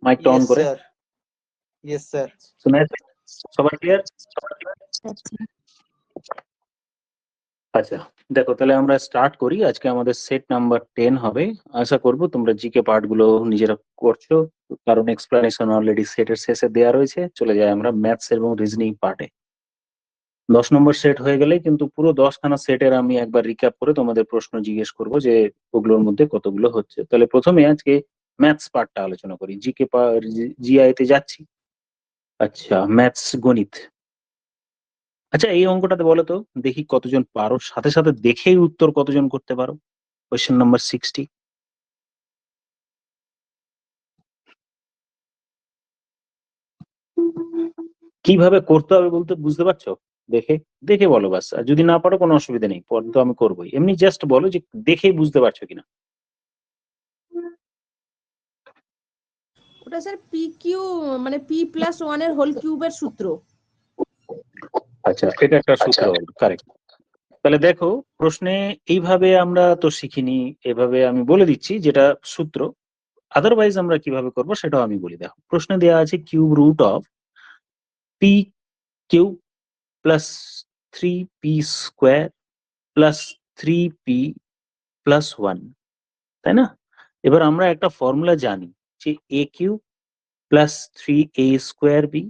মাইকটা on Yes, করে। sir. Yes, sir. শোনা যাচ্ছে? সবার ক্লিয়ার? আচ্ছা, দেখো তাহলে আমরা স্টার্ট করি। আজকে আমাদের সেট নাম্বার 10 হবে। আশা করব তোমরা জিকে পার্ট গুলো নিজেরা করছো, কারণ এক্সপ্লেনেশন অলরেডি সেটের শেষে দেওয়া রয়েছে। চলে যাই আমরা ম্যাথস এবং রিজনিং পার্টে। 10 নম্বর সেট হয়ে গেলে কিন্তু পুরো 10খানা সেটের আমি একবার রিক্যাপ করে তোমাদের প্রশ্ন জিজ্ঞেস করব যে ওগুলোর মধ্যে কতগুলো হচ্ছে। তাহলে প্রথমে আজকে ম্যাথস পার্টটা আলোচনা করি। জিআই তে যাচ্ছি। আচ্ছা, ম্যাথস গণিত। আচ্ছা, এই অঙ্কটাতে বলো তো দেখি কতজন পারো, সাথে সাথে দেখেই উত্তর কতজন করতে পারো। Question number 60। কিভাবে করতে হবে বলতে বুঝতে পারছো? দেখে দেখে বলো বাস, আর যদি না পারো কোনো অসুবিধা নেই, পরে তো আমি করবোই। এমনি জাস্ট বলো যে দেখেই বুঝতে পারছো কিনা। ওটা স্যার পি কিউ মানে p+1 এর হোল কিউবের সূত্র। আচ্ছা, এটা একটা সূত্র, কারেক্ট। তাহলে দেখো প্রশ্নে এইভাবে আমরা তো শিখিনি, এভাবে আমি বলে দিচ্ছি যেটা সূত্র। আদারওয়াইজ আমরা কিভাবে করব সেটাও আমি বলি। দেখো প্রশ্নে দেওয়া আছে cube root of P cube plus 3p square plus 3p plus 1, তাই না? এবার আমরা একটা ফর্মুলা জানি যে A cube plus 3a square B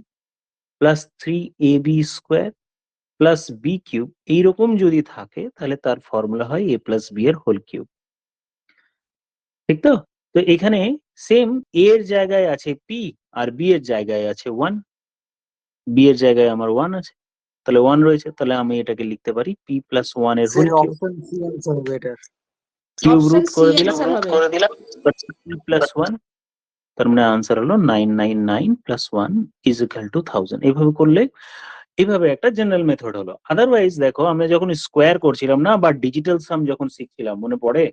plus 3ab square plus B cube, এইরকম যদি থাকে তাহলে তার ফর্মুলা হয় a প্লাস বি এর হোল কিউব। ঠিক তো? তো এখানে সেম এ এর জায়গায় আছে পি আর বি এর জায়গায় আছে 1। বি এর জায়গায় আমার 1 আছে, তাহলে 1 রয়েছে। তাহলে আমি এটাকে লিখতে পারি পি প্লাস 1 এর whole Sir, cube. option C answer হবে এটার। কিউব Option রুট C করে দিলাম, answer হবে। পি প্লাস 1, তার মানে আনসার হলো 999 প্লাস 1 ইজ ইকুয়াল টু 1000। এইভাবে করলে এইভাবে একটা জেনারেল মেথড হলো। আদারওয়াইজ দেখো আমরা যখন স্কোয়ার করছিলাম না বা ডিজিটাল সাম যখন শিখছিলাম, মনে পড়ে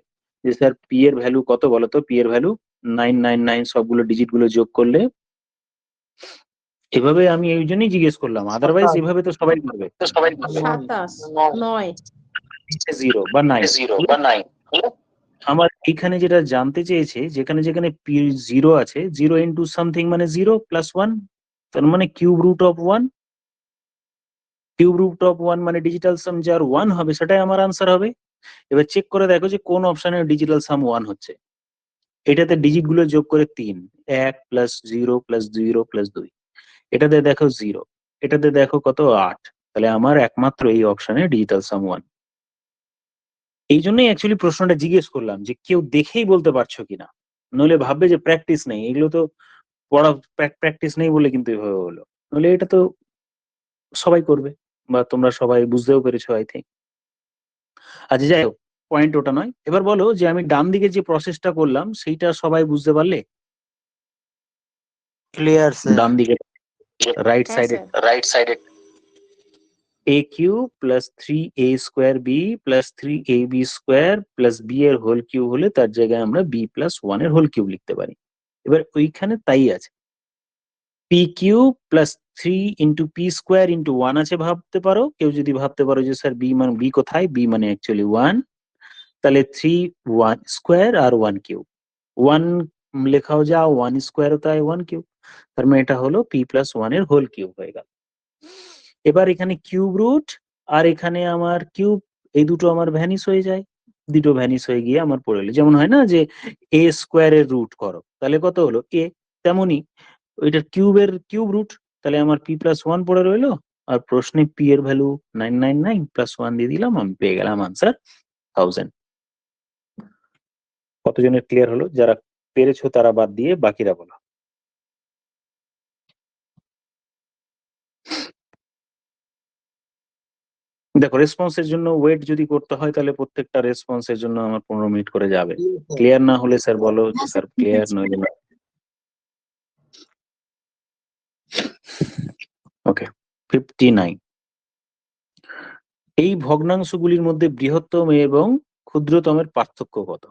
যে স্যার পি এর ভ্যালু কত বলতো? পি এর ভ্যালু 999, সবগুলো ডিজিট গুলো যোগ করলে। এভাবে আমি এই জন্যই জিজ্ঞেস করলাম, আদারওয়াইজ এভাবে তো সবাই করবে। 27 9 জিরো বা 9। আমার এখানে যেটা জানতে চেয়েছে, যেখানে যেখানে পি জিরো আছে, 0 ইন্টু সামথিং মানে 0 প্লাস 1, তার মানে cube root of 1। Cube root of 1 মানে ডিজিটাল সাম যার 1 হবে সেটাই আমার আনসার হবে। এবার চেক করে দেখো যে কোন অপশনে ডিজিটাল সাম 1 হচ্ছে। এটাতে ডিজিট গুলো যোগ করে 3, 1 প্লাস 0 প্লাস 0 প্লাস 2। এটাতে দেখো 0, এটাতে দেখো কত 8। তাহলে আমার একমাত্র এই অপশনে ডিজিটাল সাম 1। এই জন্যই অ্যাকচুয়ালি প্রশ্নটা জিজ্ঞেস করলাম যে কেউ দেখেই বলতে পারছো কিনা, নইলে ভাববে যে প্র্যাকটিস নেই। এগুলো তো পড়া প্র্যাকটিস নেই বলে কিন্তু এভাবে হলো, নইলে এটা তো সবাই করবে, বা তোমরা সবাই বুঝতেও পেরেছো আই থিঙ্ক। আচ্ছা যাই হোক, পয়েন্ট ওটা নয়। এবার বলো যে আমি ডান দিকে যে প্রসেসটা করলাম সেইটা সবাই বুঝতে পারলে? Clear, sir. ডান দিকে রাইট হ্যাঁ সাইডে sir. a cube plus 3a square B plus 3ab square plus B এর হোল কিউব হলে তার জায়গায় আমরা b প্লাস 1 এর হোল কিউব লিখতে পারি। এবার ওইখানে তাই আছে, P cube plus 3 into P square into 1 আছে ভাবতে পারো। কেউ যদি ভাবতে পারো যে স্যার বি মানে বি কোথায়, বি মানে অ্যাকচুয়ালি 1, তাহলে 3 1 স্কোয়ার আর 1 কিউব। 1 লেখাও যা, 1 স্কোয়ার তাই 1 কিউব, তার মানে এটা হলো পি প্লাস 1 এর হোল কিউব হয়ে গেল। এবার এখানে কিউব রুট আর এখানে আমার কিউব, এই দুটো আমার ভ্যানিশ হয়ে যায়। দুটো ভ্যানিশ হয়ে গিয়ে আমার পড়ে এলো, যেমন হয় না যে এ স্কোয়ারের রুট করো, তাহলে কত হলো এ, তেমনি ওইটার কিউবের কিউব রুট, তাহলে আমার পি প্লাস 1 পড়ে রইলো। আর প্রশ্নে পি এর ভ্যালু 999 প্লাস 1 দিয়ে দিলাম, আমি পেয়ে গেলাম আনসার 1000। কতজনের ক্লিয়ার হলো? যারা পেরেছো তারা বাদ দিয়ে বাকিরা বলো। দেখো রেসপন্সের জন্য ওয়েট যদি করতে হয় তাহলে প্রত্যেকটা রেসপন্সের জন্য আমার 15 মিনিট করে যাবে। ক্লিয়ার না হলে স্যার বলো যে স্যার ক্লিয়ার নইলে না। ওকে, 59। এই ভগ্নাংশগুলির মধ্যে বৃহত্তম এবং ক্ষুদ্রতমের পার্থক্য কত?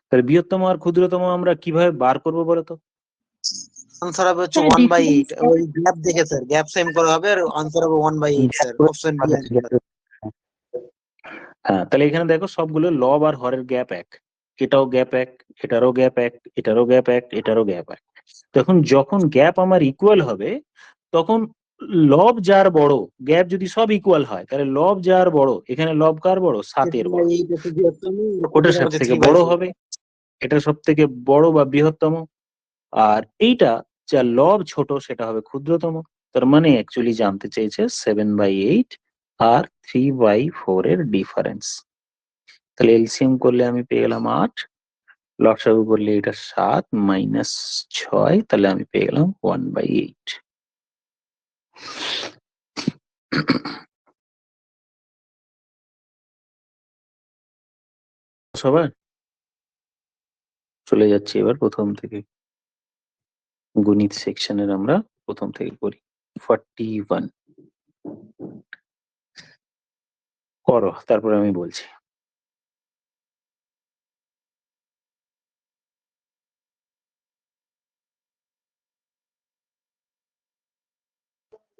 তাহলে বৃহত্তম আর ক্ষুদ্রতম আমরা কিভাবে বার করবো বলতো? Answer হবে হচ্ছে 1/8। ওই গ্যাপ দেখে স্যার, গ্যাপ সেম করা হবে আর আনসার হবে 1/8 স্যার। Option B answer। হ্যাঁ, তাহলে এখানে দেখো সবগুলো লব আর হরের গ্যাপ এক, এটাও গ্যাপ 1, এটারও গ্যাপ 1, এটারও গ্যাপ 1, এটারও গ্যাপ 1। তখন যখন গ্যাপ আমার ইকুয়াল হবে তখন লব যার বড়, গ্যাপ যদি সব ইকুয়াল হয় তাহলে লব যার বড়, এখানে লব কার বড়, 7-এর বড়, ওটা সব থেকে বড় হবে, এটা সব থেকে বড় বা বৃহত্তম। আর এইটা যা লব ছোট সেটা হবে ক্ষুদ্রতম। তার মানে অ্যাকচুয়ালি জানতে চেয়েছে 7/8 আর 3/4 এর ডিফারেন্স। তাহলে এলসিএম করলে আমি পেয়ে গেলাম 8, লসাগু করলে এটা 7 মাইনাস 6, তাহলে আমি পেয়ে গেলাম 1/8। সবার চলে যাচ্ছি এবার প্রথম থেকে, গণিত সেকশনের আমরা প্রথম থেকে করি। 41 করো, তারপরে আমি বলছি।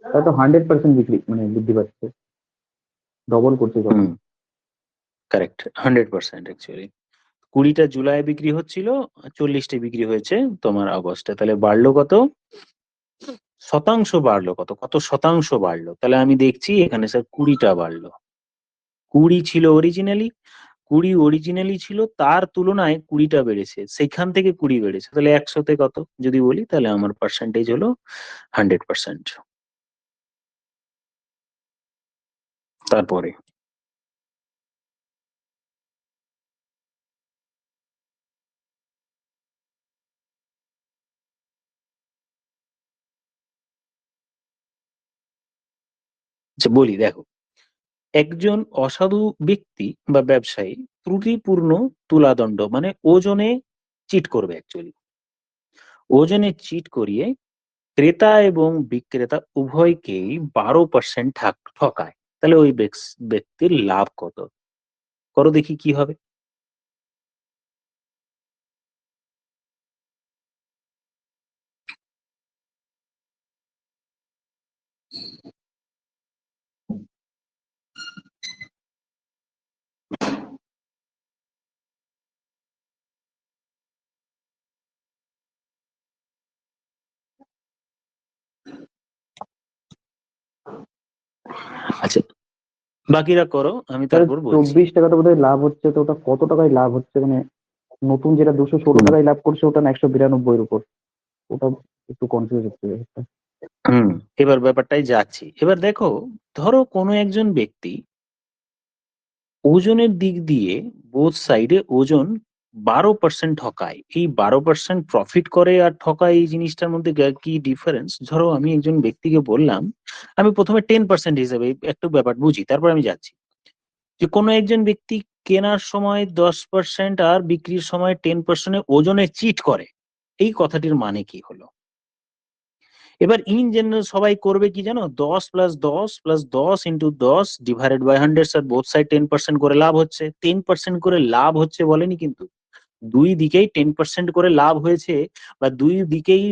তাহলে তো 100% বিক্রি মানে বৃদ্ধি পাচ্ছে, ডবল করছে তখন। Correct, 100% actually. 20টা জুলাই বিক্রি হচ্ছিল, 40টা বিক্রি হয়েছে তোমার আগস্টে, তাহলে বাড়লো কত? শতাংশ বাড়লো কত, কত শতাংশ বাড়লো? তাহলে আমি দেখছি এখানে স্যার 20টা বাড়লো। 20 ছিল অরিজিনালি, 20 অরিজিনালি ছিল, তার তুলনায় 20টা বেড়েছে, সেখান থেকে 20 বেড়েছে, তাহলে 100তে কত যদি বলি তাহলে আমার পার্সেন্টেজ হলো 100%। তারপরে আচ্ছা বলি, দেখো, একজন অসাধু ব্যক্তি বা ব্যবসায়ী ত্রুটিপূর্ণ তুলাদণ্ড মানে ওজনে চিট করবে, অ্যাকচুয়ালি ওজনে চিট করিয়ে ক্রেতা এবং বিক্রেতা উভয়কেই 12% ঠকায়, তাহলে ওই ব্যক্তির লাভ কত? করো দেখি কি হবে। আচ্ছা বাকিরা করো, আমি তারপর বলছি। 24 টাকাতে বোধহয় লাভ হচ্ছে, তো ওটা কত টাকায় লাভ হচ্ছে মানে নতুন যেটা 216 টাকায় লাভ করছে ওটা না 192 এর উপর, ওটা একটু কনফিউজ হচ্ছে ব্যাপারটা। এবার ব্যাপারটাই যাচ্ছি। এবার দেখো, ধরো কোনো একজন ব্যক্তি ওজনের দিক দিয়ে বোথ সাইডে ওজন 12% ঠকায়, এই 12% প্রফিট করে আর ঠকায়, এই জিনিসটার মধ্যে কি ডিফারেন্স? ধরো আমি একজন ব্যক্তিকে বললাম, আমি প্রথমে 10% হিসেবে একটু ব্যাপার বুঝি, তারপর আমি যাচ্ছি, যে কোনো একজন ব্যক্তি কেনার সময় 10% আর বিক্রির সময় 10% ওজনে চিট করে, এই কথাটির মানে কি হলো? এবার ইন জেনারেল সবাই করবে কি জানো, 10 plus 10 plus 10 into 10 divided by 100, sir both side 10% করে লাভ হচ্ছে, 10% করে লাভ হচ্ছে বলেনি কিন্তু, দুই দিকেই 10% করে লাভ হয়েছে, বা দুই দিকেই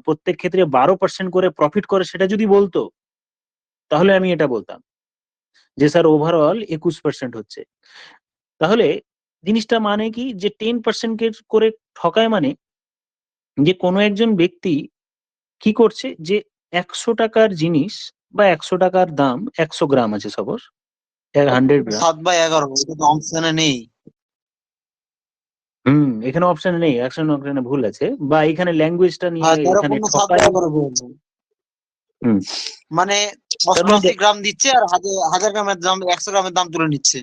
প্রত্যেক ক্ষেত্রে 12% করে প্রফিট করে, সেটা যদি বলতো তাহলে আমি এটা বলতাম যে স্যার ওভারঅল 21% হচ্ছে। তাহলে জিনিসটা মানে কি, যে 10% করে ঠকায় মানে যে কোনো একজন ব্যক্তি কি করছে, যে 100 টাকার জিনিস বা 100 টাকার দাম, 100 গ্রাম আছে সাপোজ, 100 গ্রাম। 7/11, এটা তো অপশনে নেই। এখানে অপশন নেই, অপশনে ভুল আছে, বা এখানে ল্যাঙ্গুয়েজটা নিয়ে হ্যাঁ, এখানে 13 ঠকাই। 7/11 বলবো। হুম মানে তার মানে 88 গ্রাম দিচ্ছে আর হাজার গ্রামের দাম 100 গ্রামের দাম তুলে নিচ্ছে।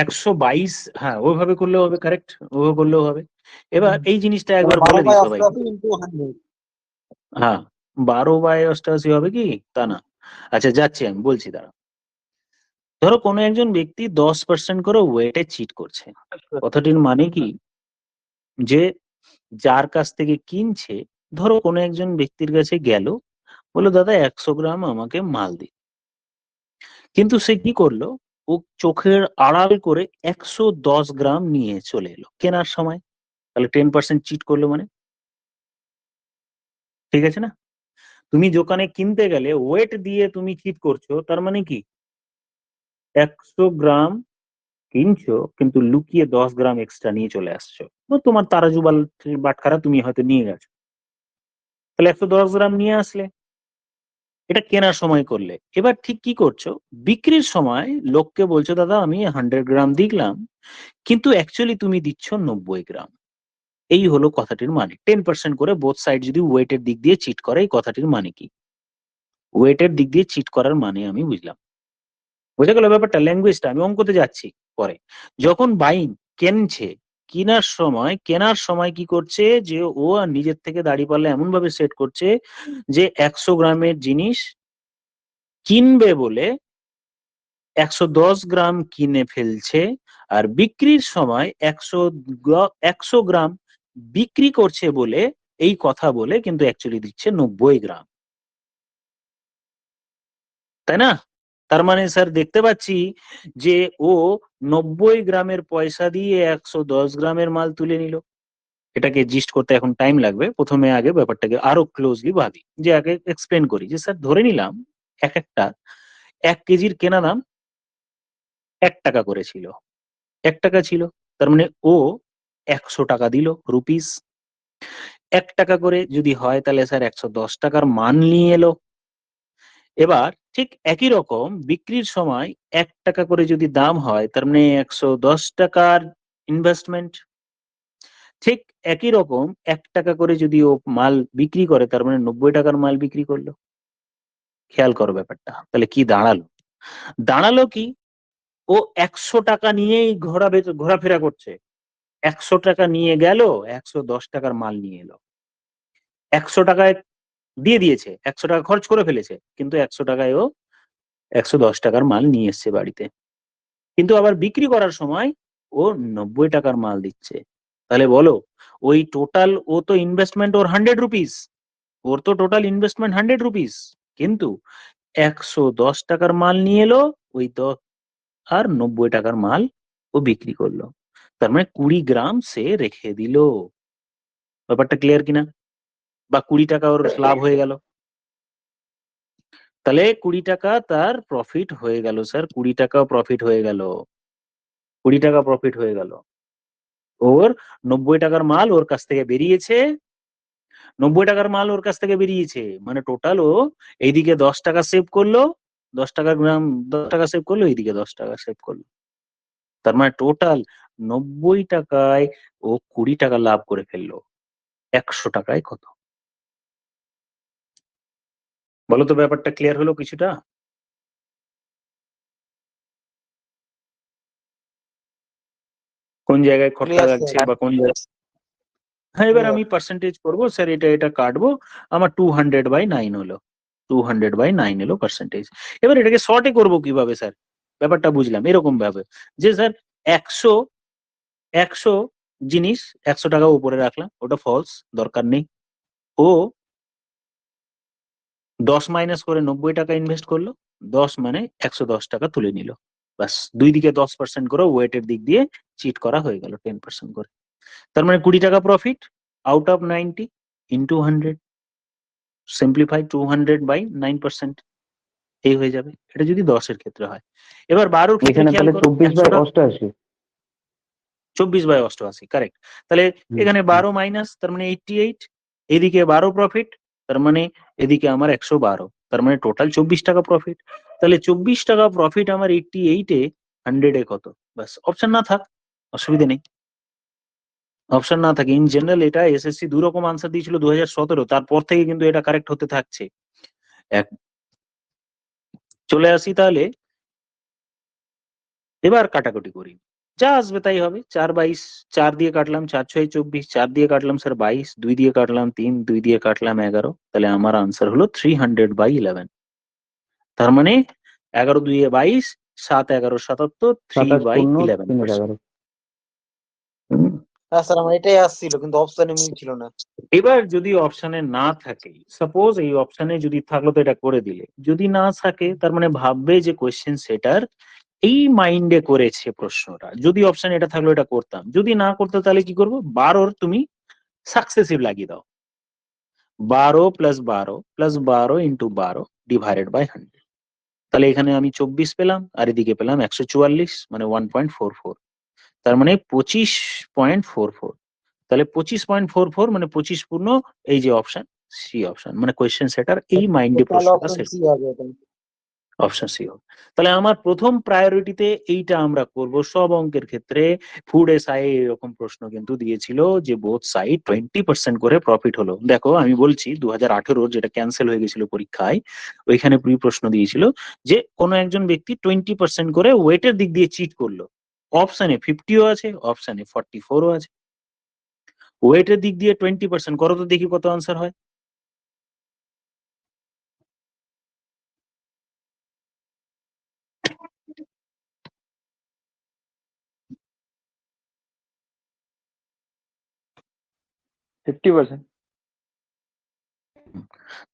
122, হ্যাঁ ওইভাবে করলেও হবে, কারেক্ট, ওইভাবে করলেও হবে। এবার এই জিনিসটা একবার বলে দিই সবাই। 12/88 ইন্টু 100। হ্যাঁ, 12/88 হবে কি তা না? আচ্ছা যাচ্ছি, আমি বলছি দাঁড়া। ধরো কোনো একজন ব্যক্তি 10% করে ওয়েটে চিট করছে, কথাটির মানে কি, যে যার কাছ থেকে কিনছে, ধরো কোনো একজন ব্যক্তির কাছে গেল, বললো দাদা 100 গ্রাম আমাকে মাল দিন, কিন্তু সে কি করলো, ও চোখের আড়াল করে 110 গ্রাম নিয়ে চলে এলো কেনার সময়, তাহলে 10% চিট করলো মানে, ঠিক আছে না? তুমি দোকানে কিনতে গেলে ওয়েট দিয়ে তুমি চিট করছো, তার মানে কি 100 গ্রাম কিনছো কিন্তু লুকিয়ে 10 গ্রাম এক্সট্রা নিয়ে চলে আসছো, বা তোমার তারাজু বাটখারা তুমি হয়তো নিয়ে গেছো, তাহলে 110 গ্রাম নিয়ে আসলে, এটা কেনার সময় করলে। এবার ঠিক কি করছো, বিক্রির সময় লোককে বলছো দাদা আমি 100 গ্রাম দিলাম, কিন্তু অ্যাকচুয়ালি তুমি দিচ্ছ 90 গ্রাম। এই হলো কথাটির মানে। 10% করে বোথ সাইড যদি ওয়েটের দিক দিয়ে চিট করে, এই কথাটির মানে কি? ওয়েটের দিক দিয়ে চিট করার মানে আমি বুঝলাম। বুঝে গেল ব্যাপারটা? ল্যাঙ্গুয়েজটা আমি অঙ্কতে যাচ্ছি পরে। যখন বাইং কেনছে, কেনার সময় কি করছে, যে ও আর নিজের থেকে দাঁড়িপাল্লা এমন ভাবে সেট করছে যে 100 গ্রামের জিনিস কিনবে বলে 110 গ্রাম কিনে ফেলছে, আর বিক্রির সময় 100 গ্রাম বিক্রি করছে বলে, এই কথা বলে কিন্তু অ্যাকচুয়ালি দিচ্ছে 90 গ্রাম, তাই না? তার মানে স্যার দেখতে পাচ্ছি যে ও 90 গ্রামের পয়সা দিয়ে 110 গ্রামের মাল তুলে নিল। এটাকে জিস্ট করতে এখন টাইম লাগবে, প্রথমে আগে ব্যাপারটাকে আরো ক্লোজলি ভাবি, যে আগে এক্সপ্লেন করি। যে স্যার ধরে নিলাম একটা 1 কেজির কেনা দাম 1 টাকা করে ছিল, 1 টাকা ছিল, তার মানে ও 100 টাকা দিল রুপিস। 1 টাকা করে যদি হয় তাহলে স্যার 110 টাকার মান নিয়ে এলো। এবার ঠিক একই রকম বিক্রির সময় 1 টাকা করে যদি দাম হয়, তার মানে 110 টাকার ইনভেস্টমেন্ট। ঠিক একই রকম 1 টাকা করে যদি ও মাল বিক্রি করে, তার মানে 90 টাকার মাল বিক্রি করলো। খেয়াল করো ব্যাপারটা, তাহলে কি দাঁড়ালো? দাঁড়ালো কি, ও 100 টাকা নিয়েই ঘোরাফেরা করছে। 100 টাকা নিয়ে গেল, 110 টাকার মাল নিয়ে এলো। 100 টাকায় দিয়ে দিয়েছে, 100 টাকা খরচ করে ফেলেছে, কিন্তু 100 টাকায় ও 110 টাকার মাল নিয়ে এসছে বাড়িতে। কিন্তু আবার বিক্রি করার সময় ও 90 টাকার মাল দিচ্ছে। তাহলে বলো, ওই টোটাল ও তো ইনভেস্টমেন্ট ওর 100 রুপিস, ওর তো টোটাল ইনভেস্টমেন্ট 100 রুপিস, কিন্তু 110 টাকার মাল নিয়ে এলো, ওই 10 আর 90 টাকার মাল ও বিক্রি করলো। তার মানে 20 গ্রাম সে রেখে দিল। ব্যাপারটা ক্লিয়ার কিনা? বা 20 টাকা ওর লাভ হয়ে গেল, তাহলে 20 টাকা তার প্রফিট হয়ে গেল স্যার, 20 টাকা প্রফিট হয়ে গেল, 20 টাকা প্রফিট হয়ে গেল। ওর 90 টাকার মাল ওর কাছ থেকে বেরিয়েছে, 90 টাকার মাল ওর কাছ থেকে বেরিয়েছে, মানে টোটাল ও এইদিকে 10 টাকা সেভ করলো, 10 টাকা সেভ করলো, এইদিকে 10 টাকা সেভ করলো। তার মানে টোটাল 90 টাকায় ও 20 টাকা লাভ করে ফেললো। 100 টাকায় কত? বলো তো, ব্যাপারটা ক্লিয়ার হলো কিছুটা? কোন জায়গায় খটকা ক্লিয়ার লাগছে স্যার, বা কোন জায়গায়? হ্যাঁ, এবার আমি পার্সেন্টেজ করবো স্যার, এটা এটা কাটবো, আমার 200/9 হলো, 200/9 এলো পার্সেন্টেজ। এবার এটাকে শর্টে করবো কিভাবে স্যার? ব্যাপারটা বুঝলাম এরকম ভাবে, যে স্যার 100 100 জিনিস 100 টাকা উপরে রাখলাম, ওটা ফলস, দরকার নেই। ও 10 মাইনাস করে 90 টাকা ইনভেস্ট করলো, 10 মানে 110 টাকা তুলে নিল, বাস। দুই দিকে 10% করে ওয়েটের দিক দিয়ে চিট করা হয়ে গেল 10% করে। তার মানে 20 টাকা profit out of 90 into 100, simplify 200/9%, এই হয়ে যাবে। এটা যদি 10-এর ক্ষেত্রে হয়। এবার 12-র ক্ষেত্রে এখানে খেয়াল তাহলে করো, 24/88। 24/88, কারেক্ট। তাহলে এখানে 12 মাইনাস, তার মানে 88, এদিকে 12 প্রফিট, তার মানে এদিকে আমার 112, তার মানে টোটাল 24 টাকা প্রফিট। তাহলে 24 টাকা প্রফিট আমার 88-এ, 100-এ কত? বাস, অপশন না থাক, অসুবিধা নেই। অপশন না থাকে, ইন জেনারেল এটা এসএসসি 2 রকম আনসার দিয়েছিল 2017, তারপর থেকে কিন্তু এটা কারেক্ট হতে থাকছে। চলে আসি তাহলে, এবার কাটাকুটি করি, যা আসবে তাই হবে। 4/22, 4 দিয়ে কাটলাম 4×6 = 24, 4 দিয়ে কাটলাম স্যার 22, 2 দিয়ে কাটলাম 3, 2 দিয়ে কাটলাম 11, তাহলে আমার আনসার হলো 300/11। তার মানে 11×2 = 22, 7×11 = 77, 27×3 = 3/11%। 11। হ্যাঁ স্যার আমার এটাই আসছিল কিন্তু অপশনে মিল ছিল না। এবার যদি অপশনে না থাকে, সাপোজ এই অপশনে যদি থাকলো তো এটা করে দিলে, যদি না থাকে তার মানে ভাববে যে কোয়েশ্চেন সেটার এই মাইন্ডে করেছে প্রশ্নটা। যদি অপশন এটা থাকলো এটা করতাম, যদি না করতে তাহলে কি করবো, 12-র তুমি সাকসেসিভ লাগিয়ে দাও, 12 + 12 + 12 × 12 / 100। তাহলে এখানে আমি 24 পেলাম আর এদিকে পেলাম 144 মানে 1.44, তার মানে 25.44। তাহলে 25.44 মানে 25 পূর্ণ এই যে অপশন সি অপশন, মানে কোয়েশ্চেন সেটার এই মাইন্ডে তাহলে প্রশ্নটা অপশন সেট, সি হবে এটা। অপশন সি হবে। তাহলে আমার প্রথম প্রায়োরিটিতে এইটা আমরা করব সব অঙ্কের ক্ষেত্রে। ফুড এসআই এরকম প্রশ্ন কিন্তু দিয়েছিল যে বোথ সাইড 20% করে প্রফিট হলো। দেখো আমি বলছি 2018 যেটা ক্যান্সেল হয়ে গেছিল পরীক্ষায়, ওইখানে প্রশ্ন দিয়েছিল যে কোনো একজন ব্যক্তি 20% করে ওয়েটের দিক দিয়ে চিট করলো। অপশনে 50ও আছে, অপশনে 44ও আছে। ওয়েটের দিক দিয়ে 20% করো তো দেখি কত আনসার হয়।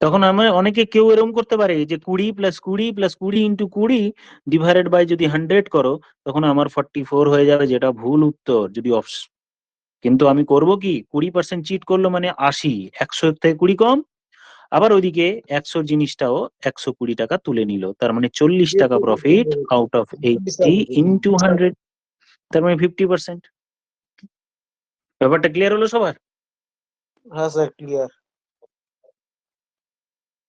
তখন আমার অনেকে কেউ এরকম করতে পারে যে 20 + 20 + 20 × 20 ডিভাইডেড বাই যদি 100 করো তখন আমার 44 হয়ে যাবে, যেটা ভুল উত্তর যদি কিন্তু আমি করব কি 20% চিট করলো মানে 80, 100 থেকে 20 কম, আবার ওইদিকে 100 জিনিসটাও 120 টাকা তুলে নিল, তার মানে 40 টাকা প্রফিট আউট অফ 80 × 100, তার মানে 50%। ব্যাপারটা ক্লিয়ার হলো সবার? হ্যাঁ স্যার ক্লিয়ার।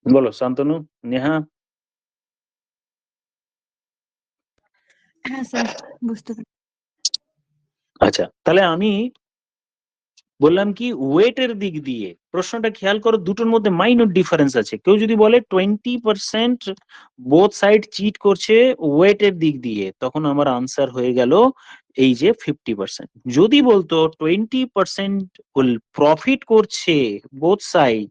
বলো শান্তনু, নেহা। হ্যাঁ স্যার, বুঝতে পারছি। আচ্ছা, তাহলে আমি বললাম কি ওয়েটের দিক দিয়ে প্রশ্নটা খেয়াল করো, দুটোর মধ্যে মাইনর ডিফারেন্স আছে। কেউ যদি বলে 20% বোথ সাইড চিট করছে ওয়েটের দিক দিয়ে, তখন আমার আনসার হয়ে গেল এই যে 50%। যদি বলতো 20% প্রফিট করছে বোথ সাইড,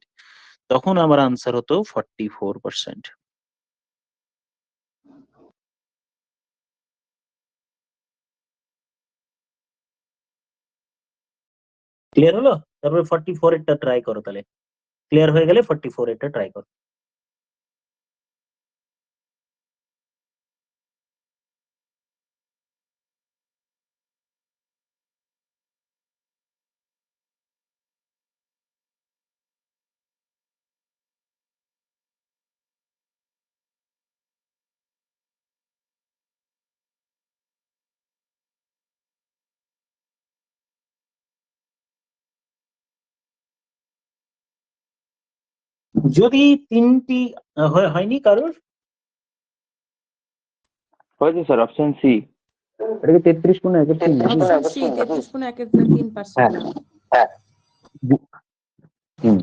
তখন আমার আনসার হতো 44%। ক্লিয়ার হলো? তারপরে 44 এরটা ট্রাই করো, তাহলে ক্লিয়ার হয়ে গেলে 44 এরটা ট্রাই করো। যদি তিনটি হয়নি কারোর? হয়েছে স্যার, অপশন সি। এটা কি 33.1/3 নাকি? Option C 33.1/3%। হুম।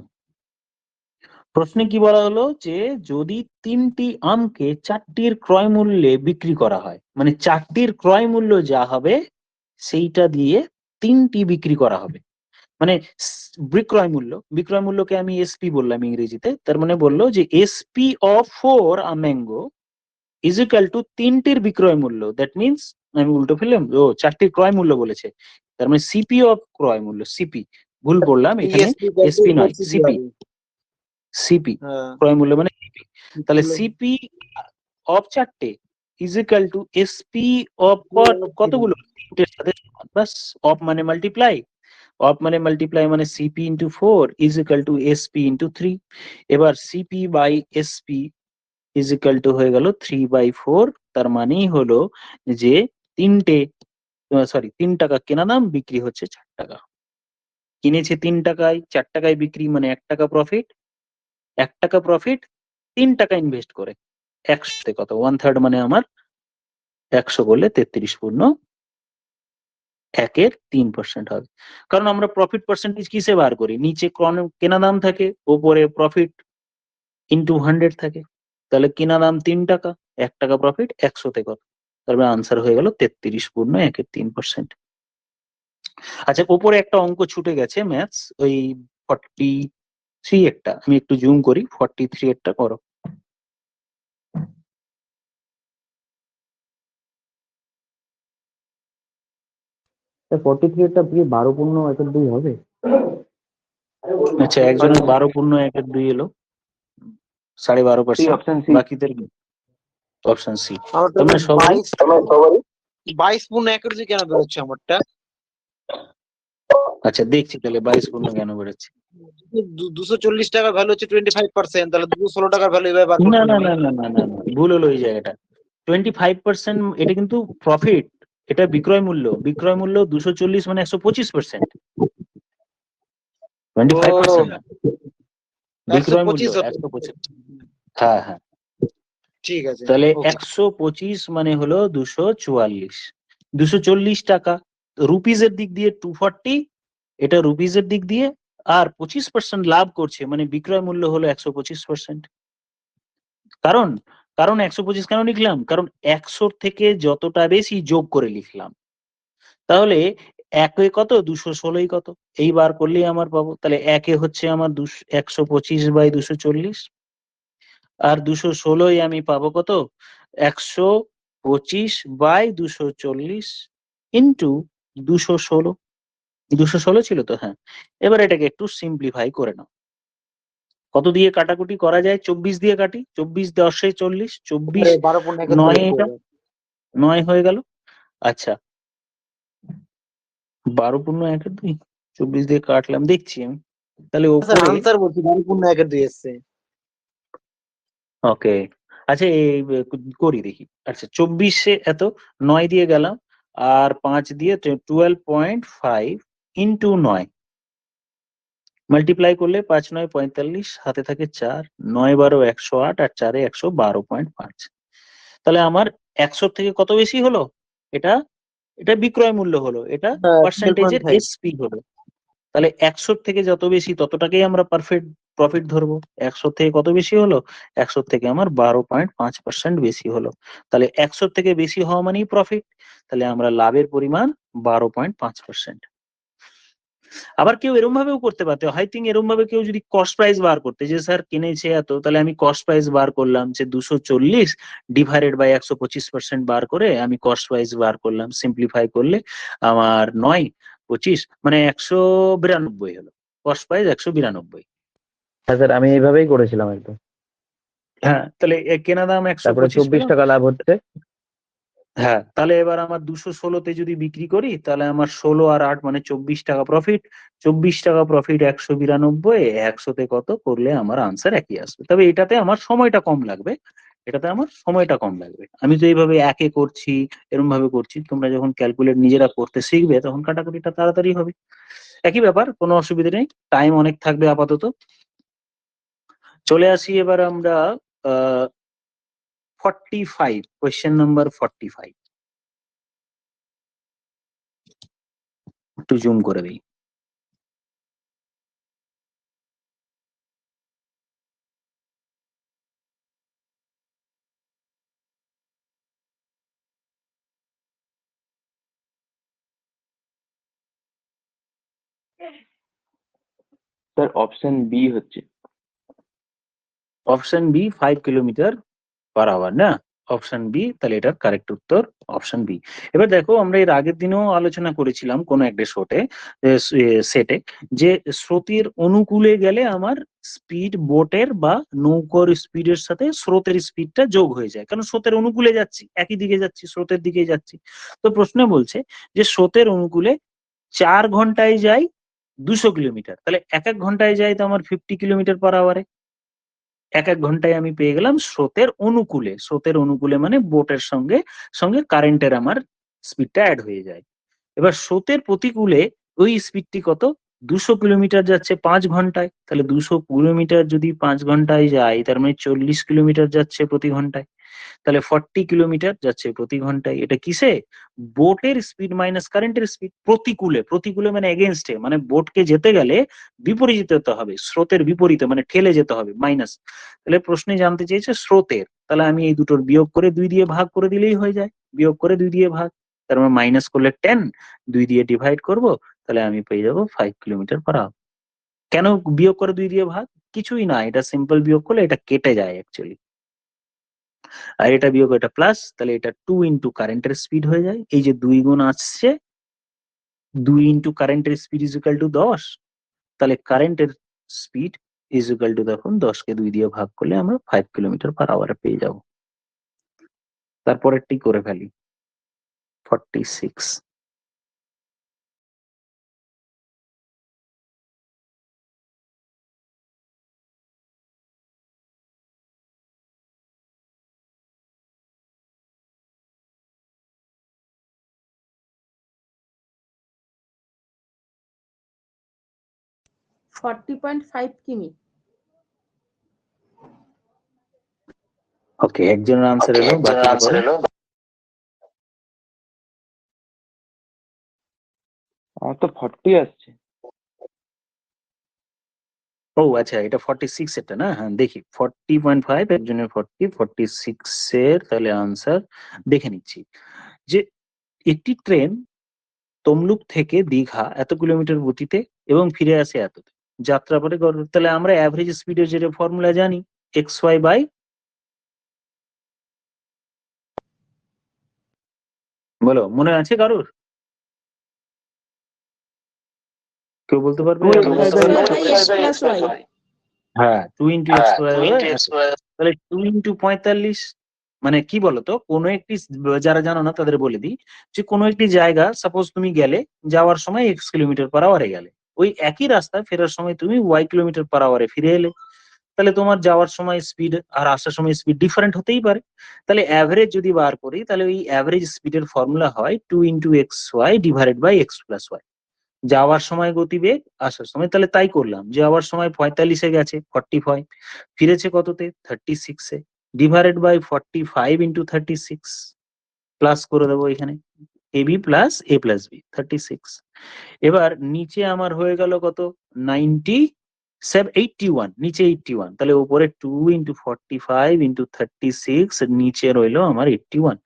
প্রশ্নে কি বলা হলো যে যদি 3টি আমকে 4টির ক্রয় মূল্যে বিক্রি করা হয়, মানে 4টির ক্রয় মূল্য যা হবে সেইটা দিয়ে 3টি বিক্রি করা হবে, মানে বিক্রয় মূল্যকে আমি এসপি বললাম ইংরেজিতে, তার মানে বললো যে SP of 4 a mango is equal to 3টির বিক্রয় মূল্য। দ্যাট মিনস আমি উল্টো ফেললাম, ও 4টির ক্রয় মূল্য বলেছে, তার মানে সিপি অফ ক্রয় মূল্য, সিপি ভুল বললাম এখানে, এসপি নয় সিপি, সিপি ক্রয় মূল্য মানে সিপি। তাহলে সিপি অফ 4টে is equal to SP of কতগুলো, 3টের সাথে বাস, অফ মানে মাল্টিপ্লাই, অফ মানে মাল্টিপ্লাই মানে CP into 4 is equal to SP into 3। এবার CP by SP is equal to হয়ে গেল 3/4, তার মানেই হলো যে 3 টাকা কেনা দাম, বিক্রি হচ্ছে 4 টাকা। কিনেছে 3 টাকায়, 4 টাকায় বিক্রি মানে 1 টাকা প্রফিট, 1 টাকা প্রফিট 3 টাকা ইনভেস্ট করে 100 কত 1/3 মানে আমার 100 করলে 33.1/3 হবে। কারণ আমরা প্রফিট পার্সেন্টেজ কিসে বার করি, নিচে কেনা দাম থাকে, উপরে প্রফিট ইন্টু 100 থাকে। তাহলে কেনা দাম 3 টাকা, 1 টাকা প্রফিট 100 কত, তারপরে আনসার হয়ে গেল 33.1/3%। আচ্ছা, উপরে একটা অঙ্ক ছুটে গেছে ম্যাথস, ওই 43 একটা, আমি একটু জুম করি, 43 একটা করো। 43 এরটা কি 12.1/2 হবে? আচ্ছা, একজনের 12.1/2 এলো, 12.5%, অপশন সি। বাকিদের অপশন সি। আমার তো তোমরা সবাই 22.1 কেন বেরোচ্ছে আমারটা? আচ্ছা দেখছি তাহলে 22 কেন বেরোচ্ছে। 240 টাকার ভ্যালু হচ্ছে 25%, তাহলে 216 টাকার ভ্যালু এভাবে বার না করতে না হবে। না না না না না, ভুল হলো এই জায়গাটা। 25% এটা কিন্তু প্রফিট, এটা বিক্রয় মূল্য, বিক্রয় মূল্য 240 মানে 125%, 25% না, বিক্রয় মূল্য 125 হতো। 125। হ্যাঁ হ্যাঁ, ঠিক আছে, তাহলে ওকে। 125 মানে হলো 244, 240 টাকা। রুপিজের দিক দিয়ে 240, এটা রুপিজের দিক দিয়ে, আর 25% লাভ করছে মানে বিক্রয় মূল্য হলো 125%। কারণ কারণ 125 কেন লিখলাম, কারণ 100 থেকে যতটা বেশি যোগ করে লিখলাম। তাহলে একে কত, 216 কত, এইবার করলেই আমার পাবো। তাহলে একে হচ্ছে আমার 125/240, আর 216 আমি পাবো কত, 125/240 ইন্টু 216। 216 ছিল তো, হ্যাঁ। এবার এটাকে একটু সিম্পলিফাই করে নাও। কত দিয়ে কাটাকুটি করা যায়, 24 দিয়ে কাটি, 24 10 40, 24 12.1 9 এটা 9 হয়ে গেল। আচ্ছা, 12.1/2, 24 দিয়ে কাটলাম, দেখছি আমি তাহলে স্যার ওপরে। আনসার বলছি 12.1/2 এসছে। ওকে, আচ্ছা এই করি দেখি। আচ্ছা 24 এত, 9 দিয়ে গেলাম, আর 5 দিয়ে 12.5 ইন্টু 9, মাল্টিপ্লাই করলে 5 9 45, হাতে থাকে 4, 9 12 108, আর 4 112.5। তাহলে আমার 100 থেকে কত বেশি হলো, এটা এটা বিক্রয় মূল্য হলো, এটা পার্সেন্টেজের 12.5। এসপি হলো। তাহলে 100 থেকে যত বেশি ততটাকেই আমরা পারফেক্ট প্রফিট ধরবো। 100 থেকে কত বেশি হলো, 100 থেকে আমার 12.5% বেশি হলো। তাহলে 100 থেকে বেশি হওয়া মানেই প্রফিট, তাহলে আমরা লাভের পরিমাণ 12.5%। আবার কেউ এরম ভাবেও করতে পারতো, হাই থিঙ্ক এরম ভাবে কেউ যদি কস্ট প্রাইস বার করতে, যে স্যার কিনেছে এত, তাহলে আমি কস্ট প্রাইস বার করলাম যে 240 ডিভাইডেড বাই 125% বার করে আমি কস্ট প্রাইস বার করলাম, সিম্পলিফাই করলে আমার 9 25 মানে 192 হলো, কস্ট প্রাইস 192। হ্যাঁ স্যার, আমি এইভাবেই করেছিলাম একদম। হ্যাঁ, তাহলে কেনা দাম তারপরে 125 24 পেলাম। টাকা লাভ হচ্ছে। হ্যাঁ, তাহলে এবার আমার 216তে যদি বিক্রি করি, তাহলে আমার 16 আর 8 মানে 24 টাকা প্রফিট। 24 টাকা প্রফিট 192, 100তে কত করলে আমার আনসার একই আসবে, তবে এটাতে আমার সময়টা কম লাগবে। এটাতে আমার সময়টা কম লাগবে। আমি তো এইভাবে একে করছি, এরকম ভাবে করছি, তোমরা যখন ক্যালকুলেট নিজেরা করতে শিখবে তখন কাটাকুটিটা তাড়াতাড়ি হবে। একই ব্যাপার, কোনো অসুবিধা নেই, টাইম অনেক থাকবে আপাতত। চলে আসি এবার আমরা 45, কোয়েশ্চেন নাম্বার 45, একটু জুম করে দিই। স্যার অপশন বি হচ্ছে। Option B 5 kilometre per hour না, অপশন বি, তাহলে এটার কারেক্ট উত্তর অপশন বি। এবার দেখো, আমরা এর আগের দিনেও আলোচনা করেছিলাম কোন একটা সেটে, যে স্রোতের অনুকূলে গেলে আমার স্পিড বোটের বা নৌকোর স্পিডের সাথে স্রোতের স্পিডটা যোগ হয়ে যায়, কারণ স্রোতের অনুকূলে যাচ্ছি, একই দিকে যাচ্ছি, স্রোতের দিকে যাচ্ছি। তো প্রশ্ন বলছে যে স্রোতের অনুকূলে 4 ঘন্টায় যাই 200 কিলোমিটার, তাহলে এক এক ঘন্টায় যাই তো আমার 50 কিলোমিটার/আওয়ারে। এক এক ঘন্টায় আমি পেয়ে গেলাম স্রোতের অনুকূলে, স্রোতের অনুকূলে মানে বোটের সঙ্গে সঙ্গে কারেন্টের আমার স্পিডটা অ্যাড হয়ে যায়। এবার স্রোতের প্রতিকূলে ওই স্পিডটি কত, 200 কিলোমিটার যাচ্ছে 5 ঘন্টায়, তাহলে 200 কিলোমিটার যদি 5 ঘন্টায় যায়, তার মানে 40 কিলোমিটার যাচ্ছে প্রতি ঘন্টায়, তাহলে 40 কিলোমিটার যাচ্ছে প্রতি ঘন্টায়। এটা কিসে, বোটের স্পিড মাইনাস কারেন্টের স্পিড, প্রতিকূলে, প্রতিকূলে মানে এগেনস্টে, মানে বোটকে যেতে গেলে বিপরীতে যেতে হবে, স্রোতের বিপরীতে মানে ঠেলে যেতে হবে, মাইনাস। তাহলে প্রশ্নে জানতে চেয়েছে স্রোতের, তাহলে আমি এই দুটোর বিয়োগ করে 2 দিয়ে ভাগ করে দিলেই হয়ে যায়, বিয়োগ করে 2 দিয়ে ভাগ, তার মানে মাইনাস করলে 10, 2 দিয়ে ডিভাইড করব, তাহলে আমি পেয়ে যাবো 5 কিলোমিটার/আওয়ার। কেন বিয়োগ করে 2 দিয়ে ভাগ, কিছুই না, এটা সিম্পল বিয়োগ করলে এটা কেটে যায় অ্যাকচুয়ালি, আর এটা বিয়োগ এটা প্লাস, তাহলে এটা 2 ইন্টু কারেন্টের স্পিড হয়ে যায়, এই যে 2 গুণ আসছে, 2 ইন্টু কারেন্টের স্পিড ইজ ইকুয়াল টু 10, তাহলে কারেন্টের স্পিড ইজ ইকুয়াল টু, দেখুন 10কে 2 দিয়ে ভাগ করলে আমরা 5 কিলোমিটার/আওয়ার পেয়ে যাব। তারপরেরটি করে ফেলি, 46। 40.5 কিমি। ওকে, একজনের আনসার এলো, বাকিরা করো। আমার তো 40 আসছে। ও আচ্ছা, এটা 46 এটা না? হ্যাঁ দেখি, 40.5 একজনের 46 এর তাহলে আনসার দেখে নিচ্ছি। যে একটি ট্রেন তমলুক থেকে দীঘা এত কিলোমিটার গতিতে এবং ফিরে আসে এততে যাত্রা পরে তাহলে আমরা অ্যাভারেজ স্পিডের যেটা ফর্মুলা জানি, এক্স ওয়াই বাই, বলো মনে আছে কারোর? কেউ বলতে পারবে? হ্যাঁ, 2 ইন্টু এক্স ওয়াই, তাহলে 2 ইন্টু 45। মানে কি বলতো, কোনো একটি, যারা জানো না তাদের বলে দিই, যে কোনো একটি জায়গা সাপোজ তুমি গেলে, যাওয়ার সময় এক্স কিলোমিটার পার আওয়ারে গেলে, ওই একই রাস্তা ফেরার সময় তুমি ওয়াই কিলোমিটার পার আওয়ারে ফিরে এলে, তাহলে তোমার যাওয়ার সময় স্পিড আর আসার সময় স্পিড ডিফারেন্ট হতেই পারে। তাহলে অ্যাভারেজ যদি বার করি, তাহলে ওই অ্যাভারেজ স্পিডের ফর্মুলা হয় 2 into X Y divided by X plus Y. যাওয়ার সময় গতিবেগ, আসার সময়, তাহলে তাই করলাম, যাওয়ার সময় 45-এ গেছে 45, ফিরেছে কততে 36-এ, ডিভাইডেড বাই 45 ইন্টু 36, প্লাস করে দেবো এখানে এবি প্লাস এ প্লাস বি 36। এবার নিচে আমার হয়ে গেল কত, 81, নিচে 81, তাহলে উপরে 2 ইন্টু 45 ইন্টু 36, নিচে রইলো আমার 81।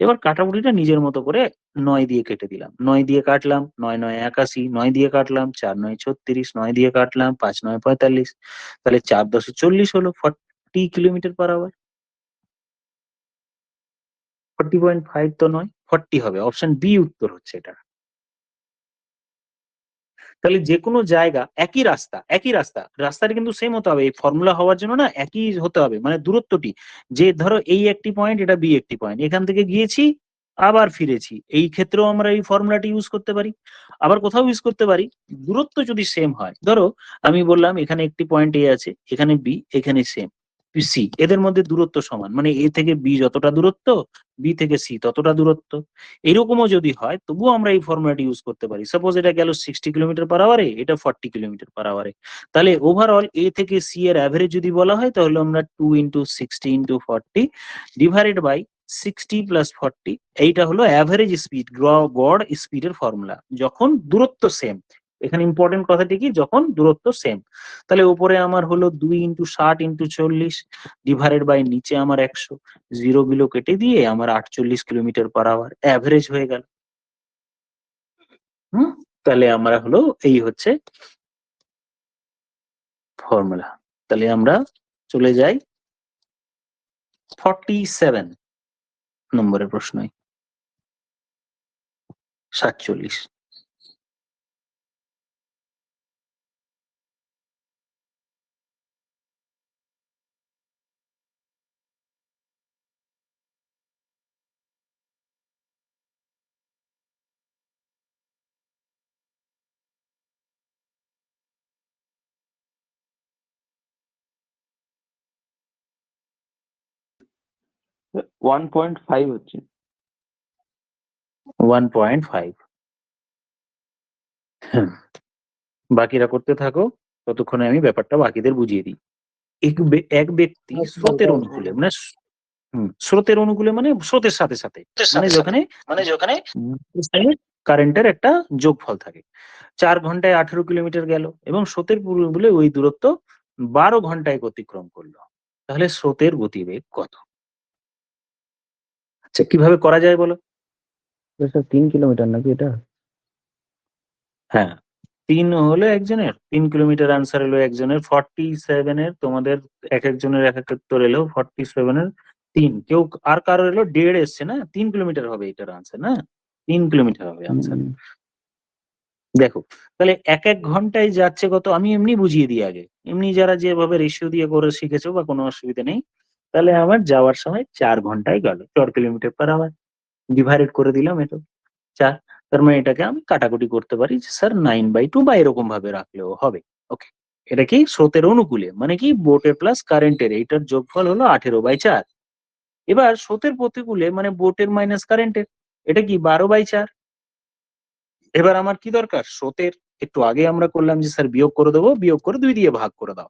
এবার কাটাকুটিটা নিজের মতো করে 9 দিয়ে কেটে দিলাম, 9 দিয়ে কাটলাম, 9 9 81, 9 দিয়ে কাটলাম, 4 9 36, 9 দিয়ে কাটলাম, 5 9 45, তাহলে 4 10 40 হলো 40 কিলোমিটার পার আওয়ার। 40.5 তো নয়, 40 হবে, অপশন বি উত্তর হচ্ছে এটা। তাহলে যে কোনো জায়গা, একই রাস্তাটা কিন্তু সেম হতে হবে, এই ফর্মুলা হওয়ার জন্য না একই হতে হবে, মানে দূরত্বটি, যে ধরো এই একটি পয়েন্ট, এটা বি একটি পয়েন্ট, এখান থেকে গিয়েছি আবার ফিরেছি, এই ক্ষেত্রেও আমরা এই ফর্মুলাটি ইউজ করতে পারি। আবার কোথাও ইউজ করতে পারি, দূরত্ব যদি সেম হয়, ধরো আমি বললাম এখানে একটি পয়েন্ট এ আছে, এখানে বি, এখানে সেম সি, এদের মধ্যে দূরত্ব সমান, মানে এ থেকে বি যতটা দূরত্ব, বি থেকে সি ততটা দূরত্ব, এরকমও যদি হয় তবুও আমরা এই ফর্মুলাটি ইউজ করতে পারি। সাপোজ এটা গেল 60 কিলোমিটার পার আওয়ারে, এটা 40 কিলোমিটার পার আওয়ারে, তাহলে ওভারঅল এ থেকে সি এর অ্যাভারেজ যদি বলা হয়, তাহলে আমরা 2 into 60 into 40 divided by 60 plus 40, এইটা হলো অ্যাভারেজ স্পিড, গড় স্পিডের ফর্মুলা যখন দূরত্ব সেম। এখানে ইম্পর্টেন্ট কথাটি কি, যখন দূরত্ব সেম। তাহলে উপরে আমার হলো 2 ইন্টু 60 ইন্টু 40 ডিভাইডেড বাই নিচে আমার 100, জিরো গুলো কেটে দিয়ে আমার 48 কিলোমিটার পার আওয়ার অ্যাভারেজ হয়ে গেল। তাহলে আমরা হলো এই হচ্ছে ফর্মুলা। তাহলে আমরা চলে যাই 47 নম্বরের প্রশ্নে। 47, 1.5 হচ্ছে। 1.5। বাকিরা করতে থাকো, ততক্ষণে আমি ব্যাপারটা বাকিদের বুঝিয়ে দিই। এক ব্যক্তি স্রোতের অনুকূলে, মানে স্রোতের অনুকূলে মানে স্রোতের সাথে সাথে, মানে যেখানে কারেন্টের একটা যোগফল থাকে, 4 ঘন্টায় 18 কিলোমিটার গেল এবং স্রোতের বলে ওই দূরত্ব 12 ঘন্টায় অতিক্রম করলো, তাহলে স্রোতের গতিবেগ কত? আচ্ছা, কিভাবে করা যায় বলো? 3 কিলোমিটার নাকি এটা? হ্যাঁ, 3 হলো একজনের, 3 কিলোমিটার আনসার এলো একজনের। 47 এর তোমাদের এক একজনের এক এক উত্তর এলো, 47 এর 3, কেউ আর কারো এলো 1.5 এসছে না, 3 কিলোমিটার হবে এটার আনসার না, 3 কিলোমিটার হবে আনসার। দেখো তাহলে এক এক ঘন্টায় যাচ্ছে কত, আমি এমনি বুঝিয়ে দিই আগে, এমনি যারা যেভাবে রেশিও দিয়ে করে শিখেছো বা কোনো অসুবিধা নেই। তাহলে আমার যাওয়ার সময় 4 ঘন্টায় গেল 4 কিলোমিটার পার আওয়ার, ডিভাইডেড করে দিলাম এটা 4, তার মানে এটাকে আমি কাটাকুটি করতে পারি যে স্যার 9/2 বা এরকম ভাবে রাখলেও হবে। ওকে, এটা কি স্রোতের অনুকূলে, মানে কি বোটের প্লাস কারেন্টের, এইটার যোগফল হলো 18/4। এবার স্রোতের প্রতিকূলে মানে বোটের মাইনাস কারেন্টের, এটা কি 12/4। এবার আমার কি দরকার, স্রোতের, একটু আগে আমরা করলাম যে স্যার বিয়োগ করে দেবো, বিয়োগ করে 2 দিয়ে ভাগ করে দাও,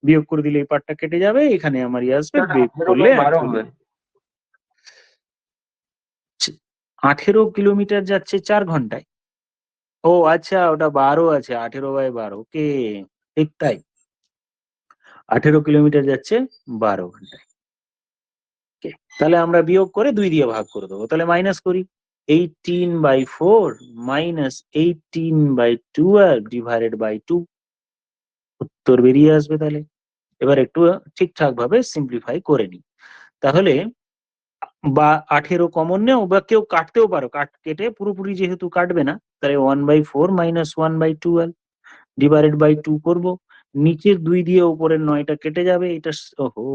বিয়োগ করে দিলে এই পার্টটা কেটে যাবে, এখানে আমার ইয়ে আসবে, বিয়োগ করলে 12 হবে। 18 কিলোমিটার যাচ্ছে 4 ঘন্টায়। ও আচ্ছা, ওটা 12 আছে, 18/12, ওকে, ঠিক তাই, 18 কিলোমিটার যাচ্ছে 12 ঘন্টায়। Okay, তাহলে আমরা বিয়োগ করে 2 দিয়ে ভাগ করে দেবো, তাহলে মাইনাস করি, 18/4 মাইনাস 18/12 ডিভাইডেড বাই 2, উত্তর বেরিয়ে আসবে। তাহলে এবার একটু ঠিকঠাক ভাবে সিম্পলিফাই করে নিই। তাহলে বা 18 কমন নেও, বা কেউ কাটতেও পারো, কেটে পুরোপুরি যেহেতু কাটবে না, তাহলে 1/4 মাইনাস 1/12 ডিভাইডেড বাই 2 করবো, নিচের 2 দিয়ে উপরের 9টা কেটে যাবে, এটা ওহো,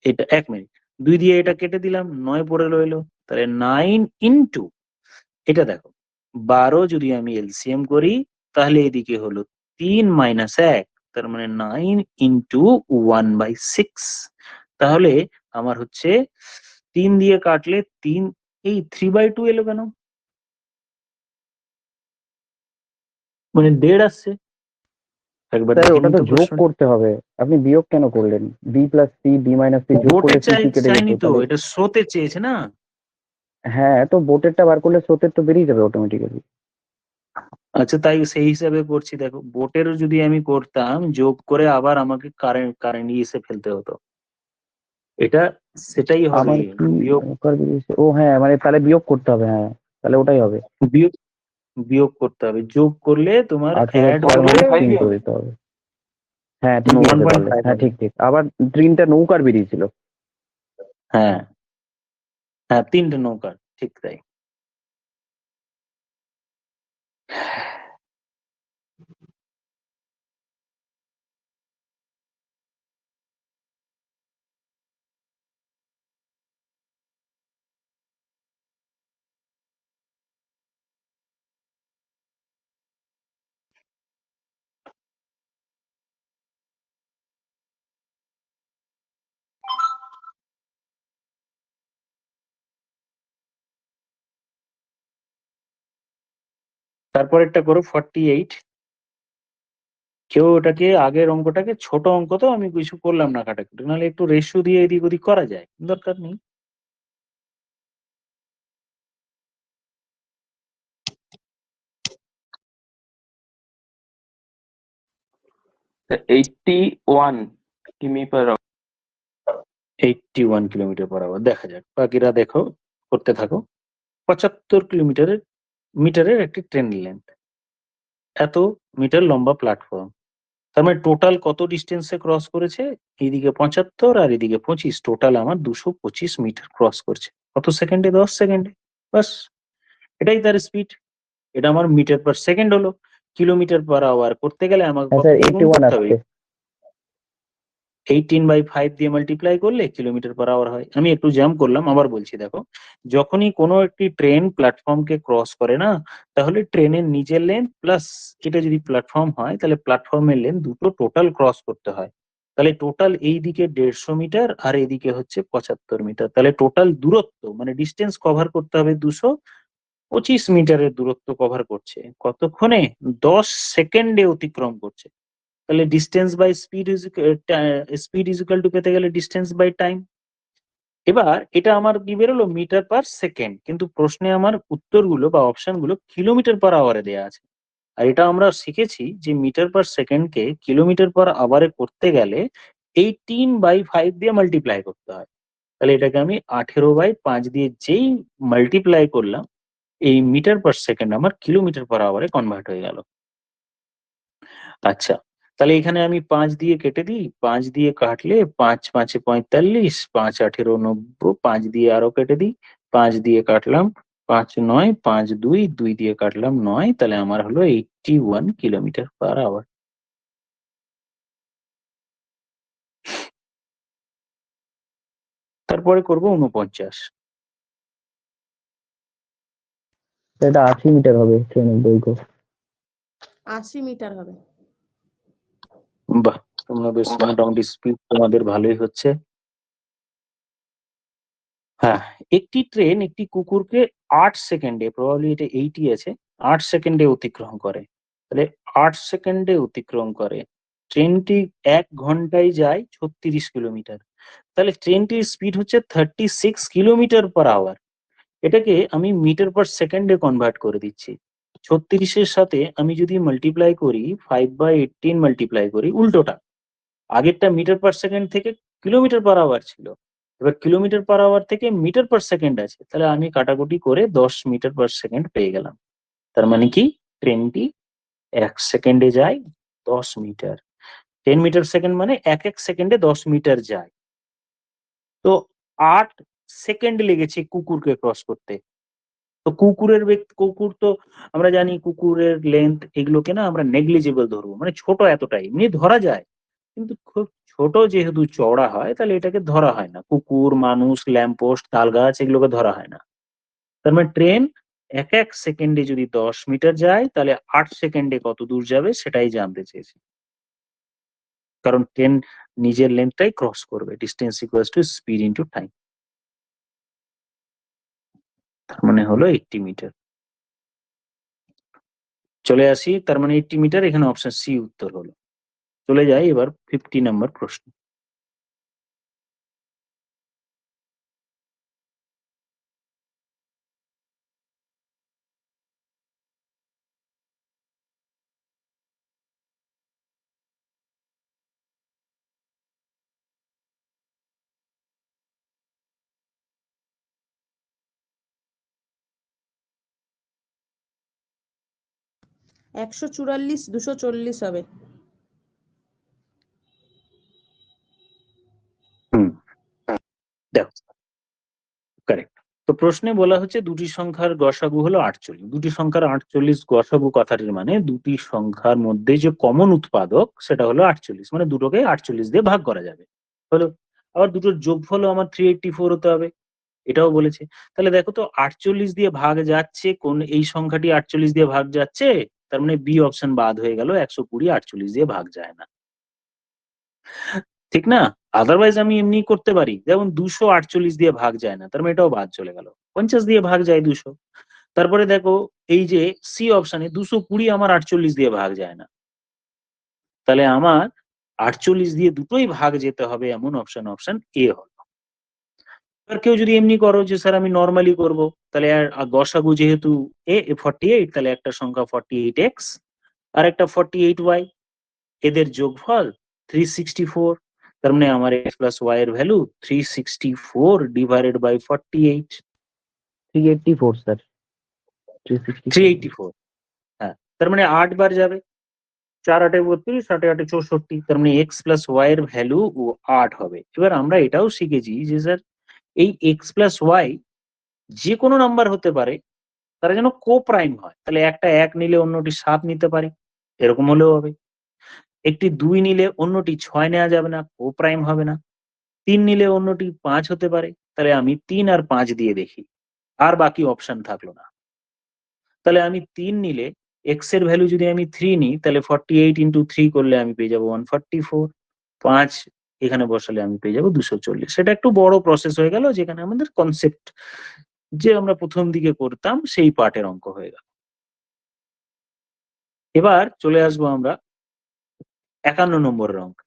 এটা 1 মিনিট, 2 দিয়ে এটা কেটে দিলাম, 9 পড়ে রইলো, তাহলে 9 ইন্টু, এটা দেখো 12 যদি আমি এলসিএম করি, তাহলে এদিকে হলো 3 মাইনাস 1, তার মানে 9 ইন্টু 1/6, তাহলে আমার হচ্ছে 3 দিয়ে কাটলে 3, এই 3/2 এলো কেন, মানে 1.5 আসছে। একবার স্যার দেখে ওটা নিন তো তো যোগ প্রশ্নটা। করতে হবে, আপনি বিয়োগ কেন করলেন? B plus C, B minus C যোগ বোর্ডে করলে সি কেটে চাইনি যেত তো, তাহলে। এটা স্রোতে চেয়েছে না। হ্যাঁ, তো বোটেরটা বার করলে স্রোতের তো বেরিয়ে যাবে অটোমেটিক্যালি। আচ্ছা, তাই সেই হিসাবে করছি, দেখো বোটের যদি আমি করতাম যোগ করে আবার আমাকে কারেন্ট কারেন্ট এসে ফেলতে হতো, এটা সেটাই হবে, আমার কি বিয়োগ, ওকার বেরিয়েছে? ও হ্যাঁ, মানে তাহলে বিয়োগ করতে হবে, হ্যাঁ তাহলে ওটাই হবে। বিয়োগ, বিয়োগ করতে হবে, যোগ করলে তোমার 18 অ্যাড 4 হবে মাইনাস 3 1.5 করে দিতে হবে। হ্যাঁ ঠিকই আছে, তাহলে 1.5 হ্যাঁ হবে। ঠিক ঠিক, আবার 3টা নৌকার বেরিয়েছিল। হ্যাঁ হ্যাঁ, 3টে নৌকা, ঠিক তাই। তারপর একটা করো 48, কেউ ওটাকে আগের অঙ্কটাকে, ছোট অঙ্ক তো আমি কিছু করলাম না কাটাকুটি, নাহলে একটু রেশিও দিয়ে এদিক ওদিক করা যায়, দরকার নেই। 81 কিমি per hour. 81 kilometre per hour, দেখা যাক, বাকিরা দেখো, করতে থাকো। 75 মিটারের একটি ট্রেন লেন্থ, এত মিটার লম্বা প্ল্যাটফর্ম, তার মানে টোটাল কত ডিস্টেন্সে ক্রস করেছে, এইদিকে 75 আর এদিকে 25, টোটাল আমার 225 মিটার ক্রস করছে, কত সেকেন্ডে, 10 সেকেন্ডে, বাস, এটাই তার স্পিড। এটা আমার মিটার পার সেকেন্ড হলো, কিলোমিটার পার আওয়ার করতে গেলে আমাকে হ্যাঁ কত স্যার, দিয়ে গুণ 81 করতে হবে, আসছে। 18/5 দিয়ে মাল্টিপ্লাই করলে কিলোমিটার পার আওয়ার হয়। আমি একটু জাম্প করলাম, আবার বলছি, দেখো যখনই কোনো একটি ট্রেন প্ল্যাটফর্মকে ক্রস করে না, তাহলে ট্রেনের নিজের লেন্থ প্লাস, এটা যদি প্ল্যাটফর্ম হয় তাহলে প্ল্যাটফর্মের লেন্থ দুটো টোটাল ক্রস করতে হয়, তাহলে টোটাল এইদিকে 150 মিটার আর এইদিকে হচ্ছে 75 মিটার, তাহলে টোটাল দূরত্ব মানে ডিস্টেন্স কভার করতে হবে 225 মিটারের দূরত্ব কভার করছে, কতক্ষণে, 10 সেকেন্ডে অতিক্রম করছে। তাহলে distance by speed is equal to পেতে গেলে ডিস্টেন্স বাই টাইম। এবার এটা আমার কি বেরোলো, মিটার পার সেকেন্ড, কিন্তু প্রশ্নে আমার উত্তরগুলো বা অপশনগুলো কিলোমিটার পার আওয়ারে দেওয়া আছে, আর এটা আমরা শিখেছি যে মিটার পার সেকেন্ডকে কিলোমিটার পার আওয়ারে করতে গেলে 18/5 দিয়ে মাল্টিপ্লাই করতে হয়, তাহলে এটাকে আমি 18/5 দিয়ে যেই মাল্টিপ্লাই করলাম, এই মিটার পার সেকেন্ড আমার কিলোমিটার পার আওয়ারে কনভার্ট হয়ে গেল। আচ্ছা, তাহলে এখানে আমি 5 দিয়ে কেটে দিই, 5 দিয়ে কাটলে 5 5 45, 5 18 90, 5 দিয়ে আরো কেটে দিই, 5 দিয়ে কাটলাম 5 9, 5 2, 2 দিয়ে কাটলাম 9, তাহলে আমার হলো 81 কিলোমিটার পার আওয়ার। তারপরে করব 49। এটা 80 মিটার হবে ট্রেনের দৈর্ঘ্য। 80 মিটার হবে। বাহ, তোমরা বেশ মোটামুটি স্পিড তোমাদের ভালোই হচ্ছে। হ্যাঁ, একটি ট্রেন একটি কুকুরকে 8 সেকেন্ডে, প্রবাবলি এটা 80 আছে, 8 সেকেন্ডে অতিক্রম করে, তাহলে 8 সেকেন্ডে অতিক্রম করে। ট্রেনটি 1 ঘন্টায় যায় 36 কিলোমিটার, তাহলে ট্রেনটির স্পিড হচ্ছে 36 কিলোমিটার পার আওয়ার। এটাকে আমি মিটার পার সেকেন্ডে কনভার্ট করে দিচ্ছি। 36-এর সাথে আমি যদি মাল্টিপ্লাই করি, 5/18 মাল্টিপ্লাই করি, উল্টোটা, আগেরটা মিটার পার সেকেন্ড থেকে কিলোমিটার পার আওয়ার ছিল, এবার কিলোমিটার পার আওয়ার থেকে মিটার পার সেকেন্ড আছে, তাহলে আমি কাটাকুটি করে 10 মিটার পার সেকেন্ড পেয়ে গেলাম। তার মানে কি, ট্রেনটি 1 সেকেন্ডে যায় 10 মিটার। 10 মিটার সেকেন্ড মানে 1 সেকেন্ডে 10 মিটার যায়। তো 8 সেকেন্ড লেগেছে কুকুরকে ক্রস করতে। তো কুকুর তো আমরা জানি কুকুরের লেন্থ এগুলোকে না আমরা নেগলিজিবল ধরবো, মানে ছোট এতটাই, এমনি ধরা যায়, কিন্তু খুব ছোট যেহেতু চওড়া হয় তাহলে এটাকে ধরা হয় না। কুকুর, মানুষ, ল্যাম্পপোস্ট, তাল গাছ এগুলোকে ধরা হয় না। তার মানে ট্রেন 1 সেকেন্ডে যদি 10 মিটার যায় তাহলে 8 সেকেন্ডে কত দূর যাবে সেটাই জানতে চেয়েছি, কারণ ট্রেন নিজের লেন্থটাই ক্রস করবে। Distance equals to speed into time, তার মানে হলো 80 মিটার। চলে আসি, তার মানে 80 মিটার, এখানে অপশন সি উত্তর হলো। চলে যাই এবার 50 নম্বর প্রশ্ন। একশো চুরাল্লিশ 240 হবে। দেখো, কারেক্ট। তো প্রশ্নে বলা হচ্ছে দুটি সংখ্যার গসাগু হলো 48। দুটি সংখ্যার 48 গসাগু কথাটির মানে দুটি সংখ্যার মধ্যে যে কমন উৎপাদক সেটা হলো 48, মানে দুটোকে 48 দিয়ে ভাগ করা যাবে। হলো, আবার দুটোর যোগফলও আমার 384 হতে হবে, এটাও বলেছে। তাহলে দেখো তো 48 দিয়ে ভাগ যাচ্ছে কোন, এই সংখ্যাটি 48 দিয়ে ভাগ যাচ্ছে, তার মানে বি অপশন বাদ হয়ে গেল, 120 48 দিয়ে ভাগ যায় না, ঠিক না? আদারওয়াইজ আমি এমনি করতে পারি, যেমন 248 দিয়ে ভাগ যায় না, তার মানে এটাও বাদ চলে গেল। 50 দিয়ে ভাগ যায় 200। তারপরে দেখো এই যে সি অপশনে 220 আমার 48 দিয়ে ভাগ যায় না, তাহলে আমার 48 দিয়ে দুটোই ভাগ যেতে হবে, এমন অপশন এ হলো। আর কেউ যদি এমনি করো যে স্যার আমি নর্মালি করব, তাহলে আর গসাগু যেহেতু এ 48, তাহলে একটা সংখ্যা 48x আর একটা 48y, এদের যোগফল 364, তার মানে আমার x প্লাস y এর ভ্যালু 364 ডিভাইডেড বাই 48। 384 স্যার, 364। 384, হ্যাঁ, তার মানে 8 বার যাবে, 4 8 32, 8 8 64, তার মানে x প্লাস y এর ভ্যালু 8 হবে। এবার আমরা এটাও শিখেছি যে স্যার এই x প্লাস y যে কোনো নাম্বার হতে পারে, তারা যেন কো প্রাইম হয়, তাহলে একটা 1 নিলে অন্যটি 7 নিতে পারে, এরকম হলেও হবে। একটি 2 নিলে অন্যটি 6 নেওয়া যাবে না, কো প্রাইম হবে না। 3 নিলে অন্যটি 5 হতে পারে, তাহলে আমি 3 আর 5 দিয়ে দেখি, আর বাকি অপশন থাকলো না। তাহলে আমি 3 নিলে x এর ভ্যালু যদি আমি 3 নিই, তাহলে 48 ইন্টু 3 করলে আমি পেয়ে যাবো 144। 5 এখানে বসালে আমি পেয়ে যাবো 240। সেটা একটু বড় প্রসেস হয়ে গেল, যেখানে আমাদের কনসেপ্ট যে আমরা প্রথম দিকে করতাম সেই পার্টের অঙ্ক হয়ে গেল। এবার চলে আসবো আমরা 51 নম্বরের অঙ্ক।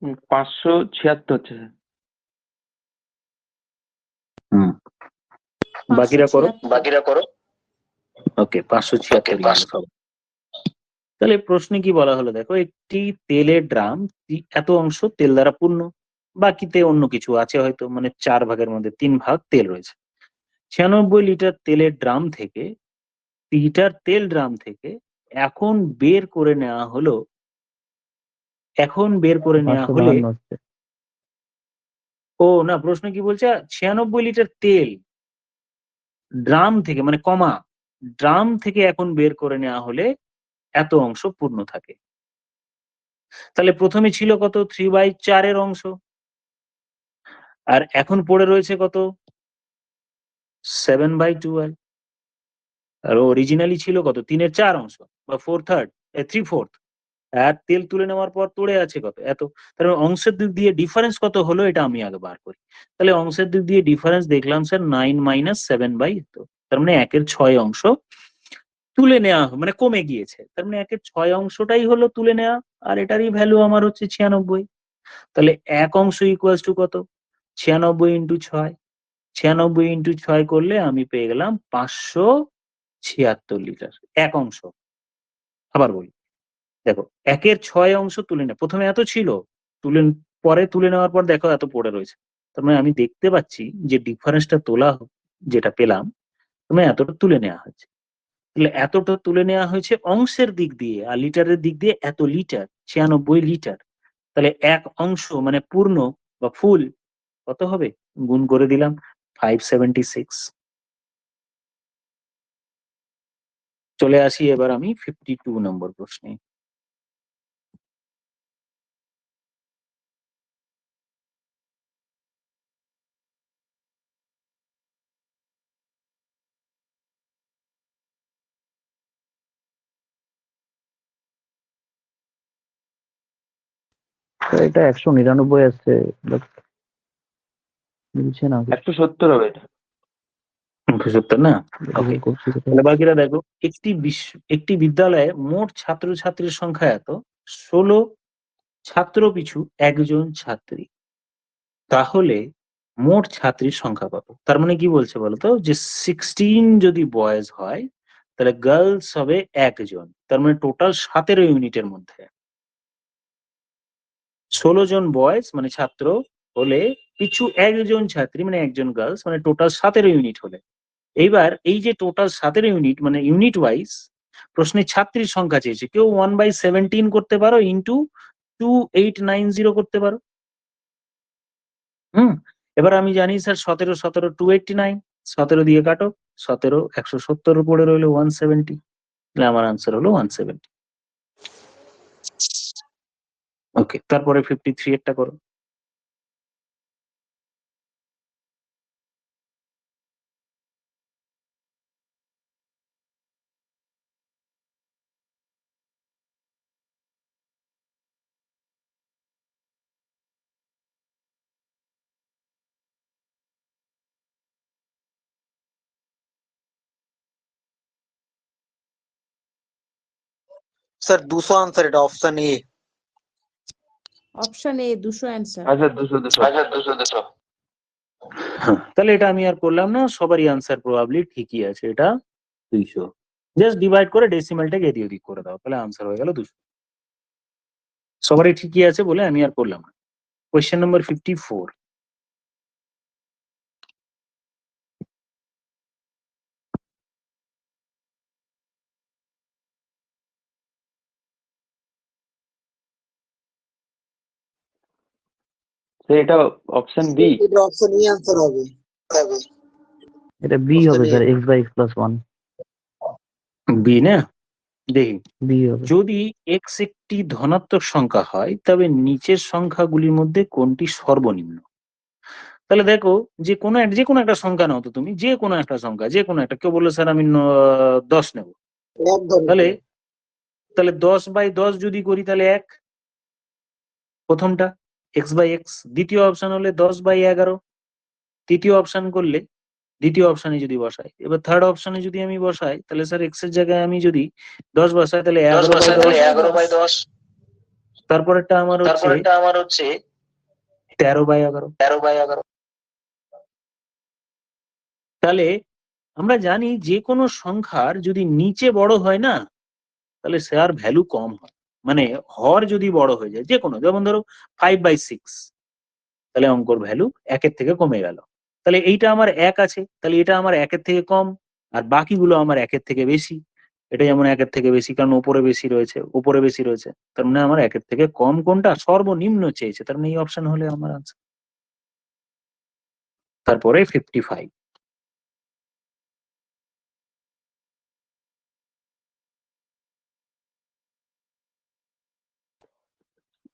হুম, 576 হচ্ছে স্যার। হুম, বাকিরা করো। 576। ওকে, 576। তাহলে প্রশ্নে কি বলা হলো, দেখো একটি তেলের ড্রাম এত অংশ তেল দ্বারা পূর্ণ, বাকিতে অন্য কিছু আছে হয়তো, মানে 4 ভাগের মধ্যে 3 ভাগ তেল রয়েছে। 96 লিটার তেলের ড্রাম থেকে এখন বের করে নেওয়া হলো, হলে 552 হচ্ছে। ও না, প্রশ্ন কি বলছে, 96 লিটার তেল ড্রাম থেকে, মানে কমা, ড্রাম থেকে এখন বের করে নেওয়া হলে এত অংশ পূর্ণ থাকে। তাহলে প্রথমে ছিল কত 3/4 অংশ, আর এখন পড়ে রয়েছে কত 7/2i। আর অরিজিনালি ছিল কত 3/4 অংশ বা 4/3, 3/4। আর তেল তুলে নেওয়ার পর পড়ে আছে কত এত। তাহলে অংশের দিক দিয়ে ডিফারেন্স কত হলো এটা আমি আগে বার করি। তাহলে অংশের দিক দিয়ে ডিফারেন্স দেখলাম স্যার 9 - 7/, তার মানে 1/6 অংশ তুলে নেওয়া মানে কমে গিয়েছে, তার মানে 1/6 অংশটাই হলো তুলে নেওয়া। আর এটারই ভ্যালু আমার হচ্ছে 96। তাহলে 1 অংশ ইকুয়ালস টু কত 96 ইন্টু 6, 96 ইন্টু 6 করলে আমি পেয়ে গেলাম 576 লিটার 1 অংশ। আবার বলি, দেখো 1/6 অংশ তুলে নেয়, প্রথমে এত ছিল, তুলে পরে তুলে নেওয়ার পর দেখো এত পড়ে রয়েছে। তার মানে আমি দেখতে পাচ্ছি যে ডিফারেন্সটা যেটা পেলাম, তার মানে এতটা তুলে নেওয়া হয়েছে। তাহলে এতটা তুলে নেওয়া হয়েছে অংশের দিক দিয়ে, আর লিটারের দিক দিয়ে এত লিটার 96 লিটার। তাহলে 1 অংশ মানে পূর্ণ বা ফুল কত হবে, গুণ করে দিলাম 576। চলে আসি এবার আমি 52 নম্বর প্রশ্নে। তো এটা 199 আসছে, বাট মিলছে না কিছু। 170 হবে এটা। 75 না? এটা ওকে, ভুল করছি কোথাও। তাহলে বাকিরা দেখো, একটি বিদ্যালয়ে মোট ছাত্রছাত্রীর সংখ্যা এত, 16 ছাত্র পিছু একজন ছাত্রী, তাহলে মোট ছাত্রীর সংখ্যা কত? তার মানে কি বলছে বলতো, যে 16 যদি বয়েজ হয় তাহলে গার্লস হবে একজন, তার মানে টোটাল 17 ইউনিটের মধ্যে 16 জন বয়েজ মানে ছাত্র হলে পিছু একজন ছাত্রী মানে একজন গার্লস, মানে টোটাল 17 ইউনিট হলে। এইবার এই যে টোটাল 17 ইউনিট মানে ইউনিট ওয়াইজ প্রশ্নে ছাত্রীর সংখ্যা চেয়েছে, কেউ 1/17 করতে পারো, ইন্টু 2890 করতে পারো। হুম, এবার আমি জানি স্যার 17 17 289, 17 দিয়ে কাটো, 17 170 পড়ে রইলো 170, তাহলে আমার আনসার হলো 170। ওকে, তারপরে 53 এরটা করো। স্যার 200 আনসার, এটা option A. Option A 200 answer. আচ্ছা 200। হ্যাঁ, তাহলে এটা আমি আর করলাম না, সবারই আনসার প্রবাবলি ঠিকই আছে, এটা 200। জাস্ট ডিভাইড করে ডেসিমালটাকে এদিক ওদিক করে দাও, তাহলে আনসার হয়ে গেল 200। সবারই ঠিকই আছে বলে আমি আর করলাম না। Question number 54। তো এটা অপশন বি। এটা অপশন ই আনসার হবে। এটা বি হবে Option A। Sir, x/x+1। B না? দেখি, বি হবে। যদি এক্স একটি ধনাত্মক সংখ্যা হয় তবে নিচের সংখ্যাগুলির মধ্যে কোনটি সর্বনিম্ন? তাহলে দেখো, যে কোনো একটা সংখ্যা নাও তো তুমি, যে কোনো একটা সংখ্যা, যে কোনো একটা, কেউ বললো স্যার আমি 10 নেব, এক ধরে তাহলে তাহলে 10/10 যদি করি তাহলে 1, প্রথমটা x/x। দ্বিতীয় অপশন হলে 10/11, তৃতীয় অপশন করলে দ্বিতীয় অপশনে যদি বসাই। এবার থার্ড অপশনে যদি আমি বসাই তাহলে স্যার এক্স এর জায়গায় আমি যদি 10 বসাই তাহলে 11/10। তারপরেরটা আমার হচ্ছে 13/11। তাহলে আমরা জানি যে কোনো সংখ্যার যদি নিচে বড় হয় না, তাহলে তার ভ্যালু কম হয়, মানে হর যদি বড় হয়ে যায় যে কোনো, যেমন ধরো 5/6, তাহলে অঙ্কর ভ্যালু 1-এর থেকে কমে গেল। তাহলে এইটা আমার 1 আছে, তাহলে এটা আমার 1-এর থেকে কম, আর বাকিগুলো আমার 1-এর থেকে বেশি। এটা যেমন 1-এর থেকে বেশি, কারণ উপরে বেশি রয়েছে, তার মানে আমার 1-এর থেকে কম কোনটা, সর্বনিম্ন চেয়েছে, তার মানে এই অপশন হলে আমার আনসার। তারপরে 55।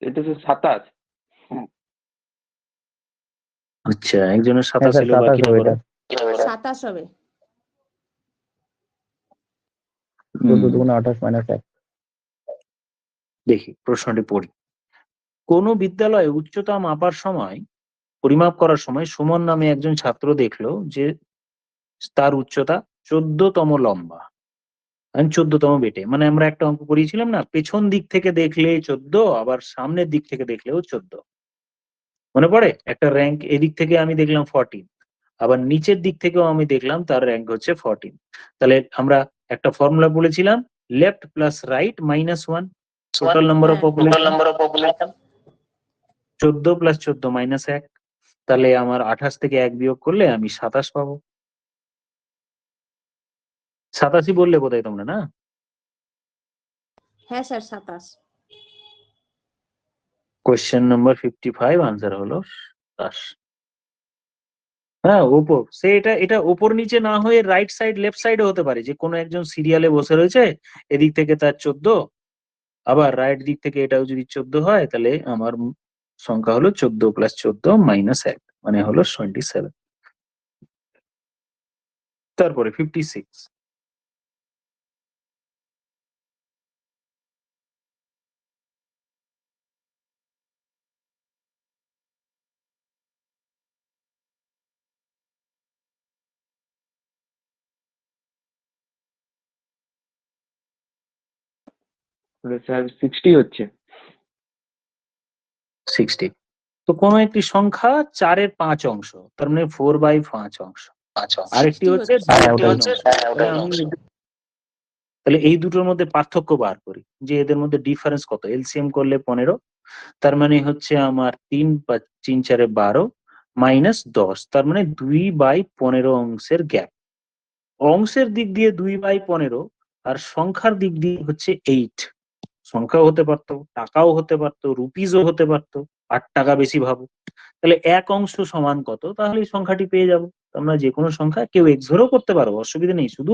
এটা হচ্ছে 27। আচ্ছা, একজনের হ্যাঁ 27 স্যার এলো, 27 বাকিটা হবে করো। এটা। 27 হবে। 14 দুগুণে 28 মাইনাস 1। দেখি প্রশ্নটি পড়ি। কোন বিদ্যালয়ে উচ্চতা মাপার সময়, পরিমাপ করার সময় সুমন নামে একজন ছাত্র দেখলো যে তার উচ্চতা 14তম লম্বা, 14তম বেটে। মানে আমরা একটা অঙ্ক করিয়েছিলাম না, পেছন দিক থেকে দেখলে 14, আবার সামনের দিক থেকে দেখলেও 14। মনে পড়ে? একটা র্যাঙ্ক এদিক থেকে আমি দেখলাম 14, আবার নিচের দিক থেকেও আমি দেখলাম তার র্যাঙ্ক হচ্ছে 14। তাহলে আমরা একটা ফর্মুলা বলেছিলাম, left plus right minus 1, total number of population. 14 plus 14 minus 1, তাহলে আমার 28 থেকে 1 বিয়োগ করলে আমি 27 পাবো। 87 বললে বোধহয় তোমরা, না? হ্যাঁ স্যার 27। কোয়েশ্চেন নাম্বার 55 আনসার হলো 27। হ্যাঁ, ওপর সে এটা ওপর নিচে না হয়ে রাইট সাইড লেফট সাইডও হতে পারে, যে কোনো একজন সিরিয়ালে বসে রয়েছে, এদিক থেকে তার 14, আবার রাইট দিক থেকে এটাও যদি 14 হয়, তাহলে আমার সংখ্যা হলো 14 প্লাস 14 মাইনাস 1, মানে হলো 27। তারপরে 56। স্যার 60 হচ্ছে। 60। তো কোনো একটি সংখ্যা 4-এর 5 অংশ, তার মানে 4/5 অংশ। আরেকটি 60 হচ্ছে হচ্ছে। 2-এর 3 অংশ। তাহলে এই দুটোর মধ্যে পার্থক্য বার করি, যে এদের মধ্যে ডিফারেন্স কত। এলসিএম করলে 15, তার মানে হচ্ছে আমার 3/4 মাইনাস 10, তার মানে 2/15 অংশের গ্যাপ। অংশের দিক দিয়ে 2/15, আর সংখ্যার দিক দিয়ে হচ্ছে 8। সংখ্যাও হতে পারতো, টাকাও হতে পারতো, রুপিজও হতে পারতো, 8 টাকা বেশি ভাবো। তাহলে 1 অংশ সমান কত, তাহলে এই সংখ্যাটি পেয়ে যাবো। তোমরা যে কোনো সংখ্যা কেউ এক্স ধরেও করতে পারো, অসুবিধা নেই, শুধু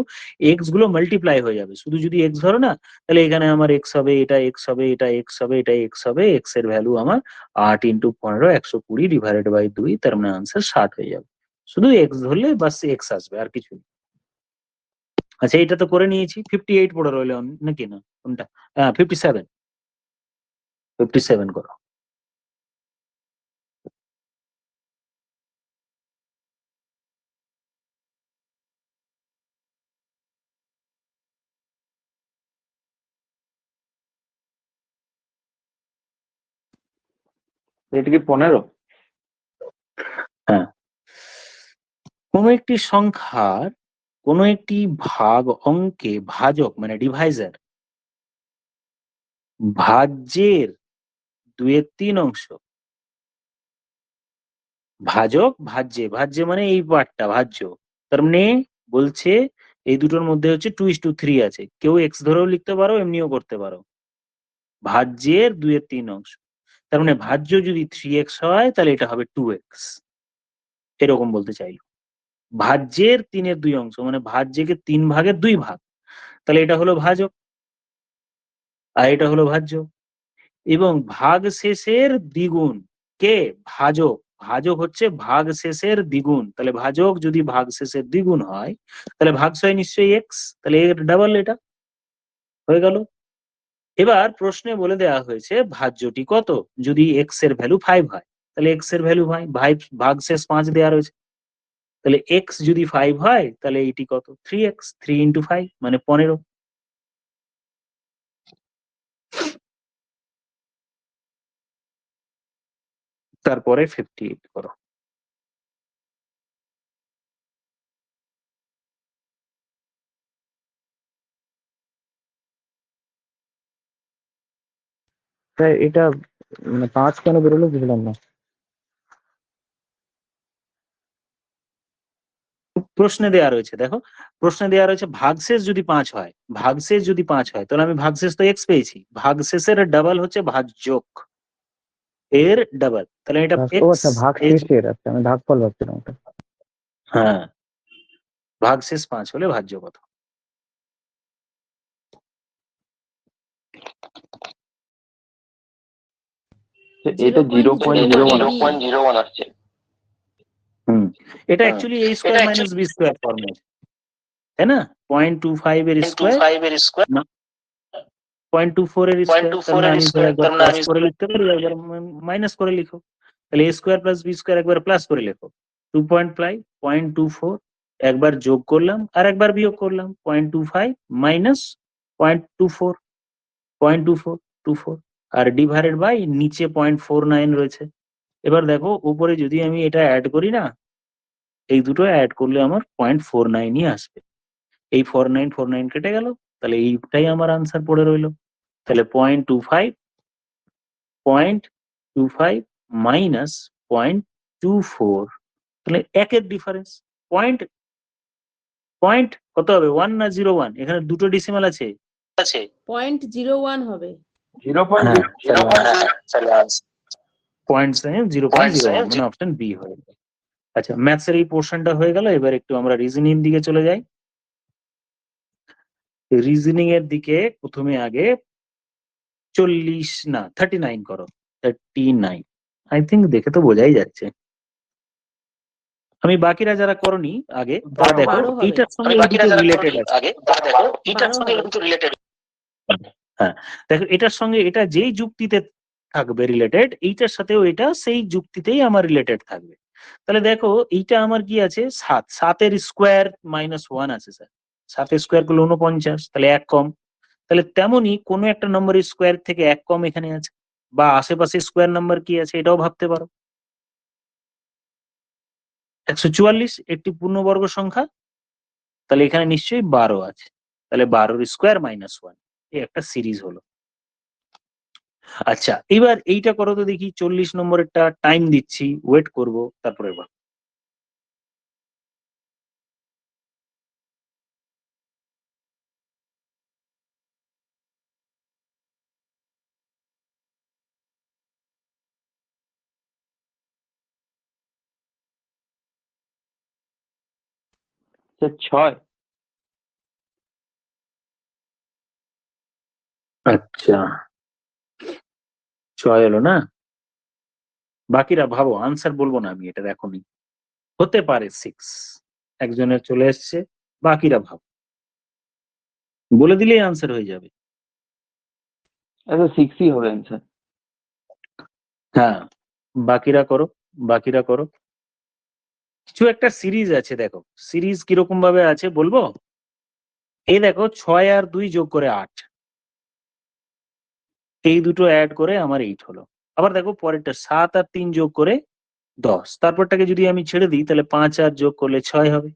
এক্স গুলো মাল্টিপ্লাই হয়ে যাবে। শুধু যদি এক্স ধরো না, তাহলে এখানে আমার এক্স হবে, এটা এক্স হবে, এটা এক্স হবে, এটা এক্স হবে। এক্স এর ভ্যালু আমার 8 × 15, 120 ডিভাইডেড বাই 2, তার মানে আনসার 60 হয়ে যাবে। শুধু এক্স ধরলে বাস এক্স আসবে, আর কিছু নেই। আচ্ছা, এটা তো করে নিয়েছি। 58 পড়ে রইলো নাকি, না কোনটা? 57। 57 করো। এটা কি 15? হ্যাঁ, কোনো একটি সংখ্যার কোনো একটি ভাগ অঙ্কে ভাজক মানে ডিভাইজার ভাজ্যের 2/3 অংশ, ভাজক ভাজ্যে, ভাজ্যে মানে এই পার্টটা ভাজ্য, তার মানে বলছে এই দুটোর মধ্যে হচ্ছে 2:3 আছে। কেউ এক্স ধরেও লিখতে পারো, এমনিও করতে পারো। ভাজ্যের 2/3 অংশ, তার মানে ভাজ্য যদি 3x হয়, তাহলে এটা হবে 2x, এরকম বলতে চাইলো। ভাজ্যের 3/2 অংশ মানে ভাজ্যকে 3 ভাগের 2 ভাগ, তাহলে এটা হলো ভাজক, আর এটা হলো ভাজ্য। এবং ভাগ শেষের দ্বিগুণ কে? ভাজক। ভাজক হচ্ছে ভাগ শেষের দ্বিগুণ, তাহলে ভাজক যদি ভাগ শেষের দ্বিগুণ হয়, তাহলে ভাগশয় নিশ্চয়ই এক্স, তাহলে এর ডাবল, এটা হয়ে গেল। এবার প্রশ্নে বলে দেওয়া হয়েছে ভাজ্যটি কত। যদি এক্স এর ভ্যালু 5 হয়, তাহলে এক্স এর ভ্যালু ভাগ শেষ 5 দেওয়া রয়েছে, তাহলে এক্স যদি 5 হয়, তাহলে এটি কত? 3x, 3 × 5 মানে 15। তারপরে 58 করো। স্যার এটা মানে 5 কেন বেরোলো বুঝলাম না। প্রশ্নে দেওয়া রয়েছে, দেখো প্রশ্নে দেওয়া রয়েছে ভাগশেষ যদি 5 হয়, ভাগশেষ যদি 5 হয়, তাহলে আমি ভাগশেষ তো এক্স পেয়েছি, ভাগশেষের ডাবল হচ্ছে ভাজ্যক, এর ডাবল, তাহলে এটা ও এক্স। আচ্ছা, ভাগ শেষের, আচ্ছা আমি ভাগফল ভাবছিলাম ওটা। হ্যাঁ, ভাগশেষ 5 হলে ভাজ্য কত। এটা 0.01 আসছে। এটা actually a square minus b square ফর্মে, তাই না? 0.25 এর স্কোয়ার 0.24 এর স্কোয়ার, তার মানে আমি ধরো একবার প্লাস করে লিখতে পারি, একবার মাইনাস করে লিখো। তাহলে a square plus b square একবার প্লাস করে লেখো, 2.5 একবার যোগ করলাম আর একবার বিয়োগ করলাম, 0.25 মাইনাস 0.24, 0.24 আর ডিভাইডেড বাই নিচে 0.49 রয়েছে। এবার দেখো উপরে যদি আমি এটা অ্যাড করি না, এই দুটো অ্যাড করলে আমার 0.49ই আসবে। এই 49 কেটে গেল, তাহলে এইটাই আমার আনসার পড়ে রইলো। তাহলে 0.25 মাইনাস 0.24, তাহলে একের ডিফারেন্স পয়েন্ট পয়েন্ট কত হবে, 1 না 0.1? এখানে দুটো ডিসিমাল আছে। 0.01 হবে। 0.01 মানে অপশন বি হয়ে গেল। আচ্ছা, ম্যাথসের এই পোর্শনটা হয়ে গেল। এবার একটু আমরা রিজনিং দিকে চলে যাই। রিজনিং এর দিকে প্রথমে আগে 39 করো, 39। আই থিঙ্ক দেখে তো বোঝাই যাচ্ছে। আমি বাকিরা যারা করনি আগে তারা দেখো 12 হবে। এইটার সঙ্গে রিলেটেড আছে। হ্যাঁ, দেখো এটার সঙ্গে এটা যেই যুক্তিতে থাকবে রিলেটেড, এইটার সাথেও এটা সেই যুক্তিতেই আমার রিলেটেড থাকবে। তাহলে দেখো এইটা আমার কি আছে, 7 স্কোয়ার মাইনাস 1 আছে স্যার। 7 স্কোয়ার করলে 49, তাহলে 1 কম। তাহলে তেমনি কোনো একটা নম্বর স্কোয়ার থেকে 1 কম এখানে আছে, বা আশেপাশে স্কোয়ার নাম্বার কি আছে এটাও ভাবতে পারো। 144 একটি পূর্ণবর্গ সংখ্যা, তাহলে এখানে নিশ্চয়ই 12 আছে, তাহলে 12 স্কোয়ার মাইনাস 1, এই একটা সিরিজ হলো। আচ্ছা, এবার এইটা করো তো দেখি, 40 নম্বরেরটা টাইম দিচ্ছি, ওয়েট করব, তারপরে এবার স্যার 6। আচ্ছা 6 এলো না? বাকিরা ভাবো, আনসার বলবো না আমি, এটা এখনই হতে পারে 6, একজনের চলে এসছে, বাকিরা ভাবো, বলে দিলেই আনসার হয়ে যাবে। আচ্ছা 6ই হবে অ্যান্সার। হ্যাঁ, বাকিরা করো, বাকিরা করো। কিছু একটা সিরিজ আছে, দেখো সিরিজ কিরকম ভাবে আছে বলবো। এই দেখো 6 আর 2 যোগ করে 8, এই দুটো অ্যাড করে আমার 8 হলো। আবার দেখো পরেরটা 7 আর 3 যোগ করে 10, তারপরটাকে যদি আমি ছেড়ে দিই তাহলে 5 আর যোগ করলে 6 হবে।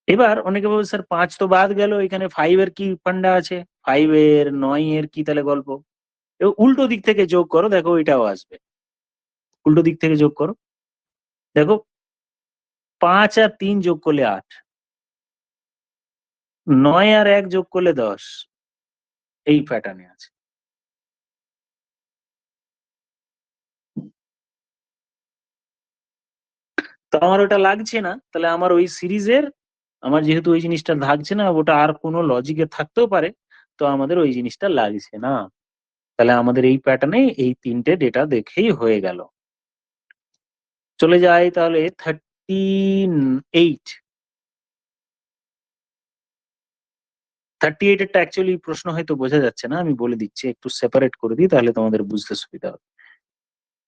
এবার অনেকে বলবে স্যার 5 তো বাদ গেল, এখানে 5 এর কি ফান্ডা আছে, 5 এর 9 এর কি তাহলে গল্প? উল্টো দিক থেকে যোগ করো, দেখো এটাও আসবে। উল্টো দিক থেকে যোগ করো, দেখো 5 আর 3 যোগ করলে 8, 9 আর 1 যোগ করলে 10, এই প্যাটার্নে আছে। তো আমার ওটা লাগছে না, তাহলে আমার ওই সিরিজের, আমার যেহেতু ওই জিনিসটা থাকছে না, ওটা আর কোনো লজিকে থাকতেও পারে, তো আমাদের ওই জিনিসটা লাগছে না। তাহলে আমাদের এই প্যাটার্নে এই 3টে ডেটা দেখেই হয়ে গেল। চলে যাই তাহলে 38। 38 এরটা অ্যাকচুয়ালি প্রশ্ন হয়তো বোঝা যাচ্ছে না, আমি বলে দিচ্ছি, একটু সেপারেট করে দিই তাহলে তোমাদের বুঝতে সুবিধা হবে।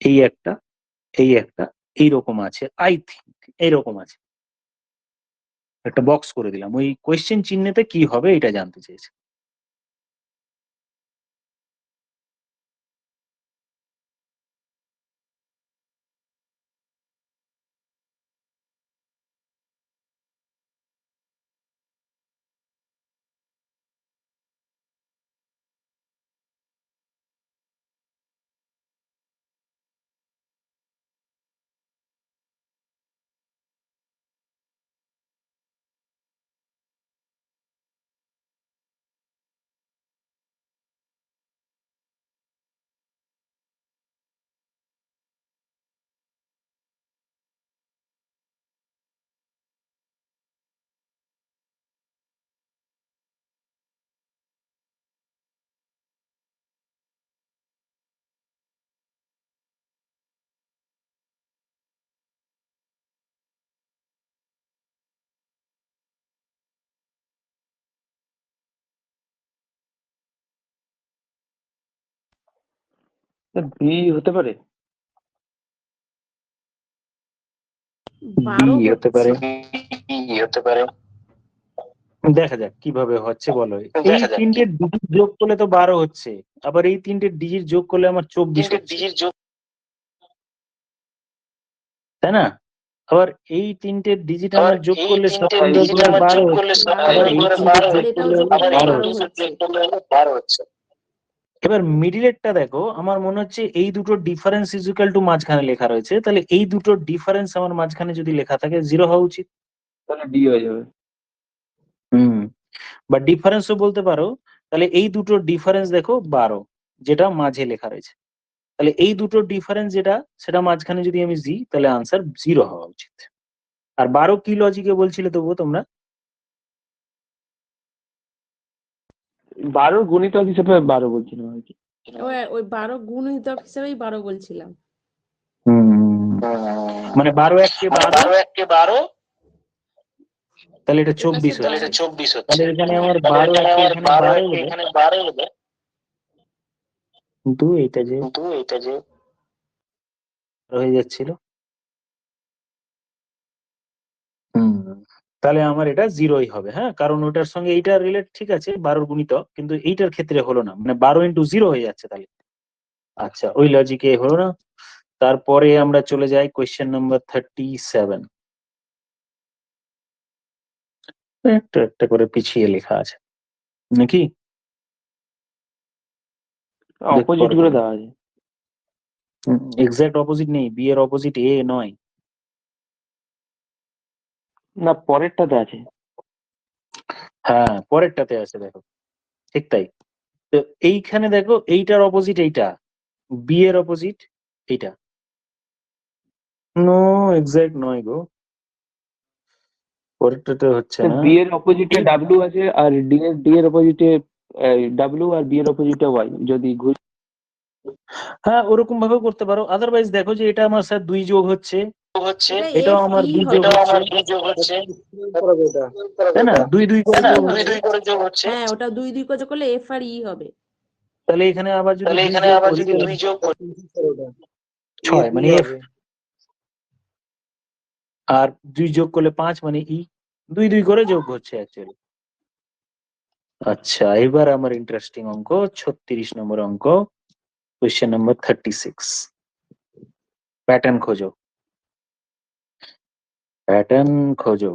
এই একটা, এই একটা, এইরকম আছে, আই থিঙ্ক এইরকম আছে, একটা বক্স করে দিলাম, ওই কোয়েশ্চেন চিহ্নেতে কি হবে এটা জানতে চেয়েছে। বি হতে পারে। বারো বি হতে পারে, হচ্ছে। দেখা যাক কিভাবে হচ্ছে বলো। এই তিনটে ডিজিট যোগ করলে তো 12 হচ্ছে, আবার এই তিনটে ডিজিট যোগ করলে আমার 24 হচ্ছে, তাই না? আবার এই তিনটে ডিজিট আমার যোগ করলে সব সংখ্যা করে 12 হচ্ছে, আবার এই তিনটে যোগ করলে হলো 12 হচ্ছে। এবার মিডিলেরটা দেখো, আমার মনে হচ্ছে এই দুটো ডিফারেন্স ইকুয়াল টু মাঝখানে লেখা রয়েছে, তাহলে এই দুটো ডিফারেন্স আমার মাঝখানে যদি লেখা থাকে 0 হওয়া উচিত। তাহলে ডি হয়ে যাবে। হুম, বা ডিফারেন্সও বলতে পারো। তাহলে এই দুটো ডিফারেন্স দেখো 12, যেটা মাঝে লেখা রয়েছে। তাহলে এই দুটো ডিফারেন্স যেটা, সেটা মাঝখানে যদি আমি জি, তাহলে আনসার 0 হওয়া উচিত। আর 12 কি লজিকে বলছিলে তবুও তোমরা? 12 গুণিতক হিসেবে 12 বলছিলাম আর কি। ওই 12 গুণিতক হিসেবেই 12 বলছিলাম। মানে 12 এককে 12, তাহলে এটা 24 সেটা হচ্ছে। তাহলে এখানে আমার 12 এককে এখানে 12 হলো, কিন্তু এটা যে হয়ে যাচ্ছিল। তাহলে আমার এটা 0ই হবে, হ্যাঁ, কারণ ওটার সঙ্গে এইটা রিলেট ঠিক আছে 12 গুণিতক, কিন্তু এইটার ক্ষেত্রে হলো না, মানে 12 ইন্টু 0 হয়ে যাচ্ছে তাহলে। আচ্ছা, ওই লজিকে হলো না। তারপরে আমরা চলে যাই কোয়েশ্চেন নাম্বার 37। একটা একটা করে পিছিয়ে লেখা আছে নাকি? অপোজিট করে দেওয়া আছে। এক্সাক্ট অপোজিট নেই, বি এর অপোজিট এ নয়। না, পরেরটাতে আছে। হ্যাঁ, পরেরটাতে আছে, দেখো ঠিক তাই। তো এইখানে দেখো, এইটার অপোজিট এইটা, বি এর অপোজিট এইটা। নো, এক্সাক্ট নয় গো, পরেরটাতে হচ্ছে না। বি এর অপোজিটে ডাব্লিউ আছে, আর ডি এর অপোজিটে ডাব্লিউ, আর বি এর অপোজিটে ওয়াই। যদি হ্যাঁ, ওরকম ভাবে করতে পারো। আদারওয়াইজ দেখো যে এটা আমার স্যার 2 যোগ হচ্ছে, এটাও আমার 2 যোগ হচ্ছে, তাই না? 2 2 করে যোগ হচ্ছে। হ্যাঁ, ওটা 2 2 করে করলে এফ আর ই হবে। তাহলে এখানে আবার যদি 2 যোগ করি, 6 মানে এফ, আর 2 যোগ করলে 5 মানে ই। 2 2 করে যোগ হচ্ছে অ্যাকচুয়ালি। আচ্ছা, এবার আমার ইন্টারেস্টিং অঙ্ক, 36 নম্বর অঙ্ক, কোয়েশ্চেন নাম্বার 36। প্যাটার্ন খোঁজো, প্যাটার্ন খোঁজো।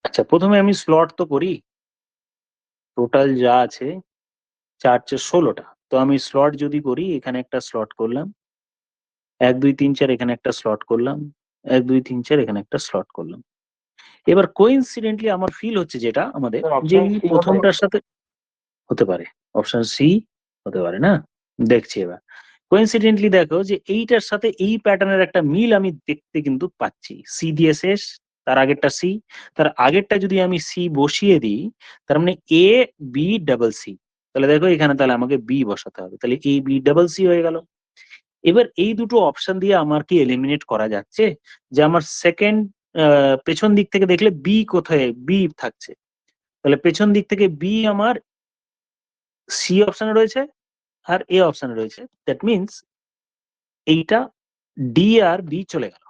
আচ্ছা, প্রথমে আমি স্লট তো করি। টোটাল যা আছে 4 4 16টা। তো আমি স্লট যদি করি, এখানে একটা স্লট করলাম, 1 2 3 4 এখানে একটা স্লট করলাম, 1 2 3 4 এখানে একটা স্লট করলাম। এবার কোইন্সিডেন্টলি আমার ফিল হচ্ছে যেটা আমাদের, যে অপশন সি প্রথমটার সাথে হতে পারে, অপশন সি হতে পারে না। দেখছি এবার কোইন্সিডেন্টলি দেখো যে এইটার সাথে এই প্যাটার্নের একটা মিল আমি দেখতে কিন্তু পাচ্ছি। সি দিয়ে শেষ, তার আগেরটা সি, তার আগেরটা যদি আমি সি বসিয়ে দিই, তার মানে এ বি ডাবল সি। তাহলে দেখো এখানে তাহলে আমাকে বি বসাতে হবে, তাহলে এ বি ডাবল সি হয়ে গেল। এবার এই দুটো অপশন দিয়ে আমার কি এলিমিনেট করা যাচ্ছে, যে আমার সেকেন্ড পেছন দিক থেকে দেখলে বি কোথায়, বি থাকছে, তাহলে পেছন দিক থেকে বি আমার সি অপশনে রয়েছে আর এ অপশনে রয়েছে। দ্যাট মিনস এইটা ডি আর বি চলে গেল।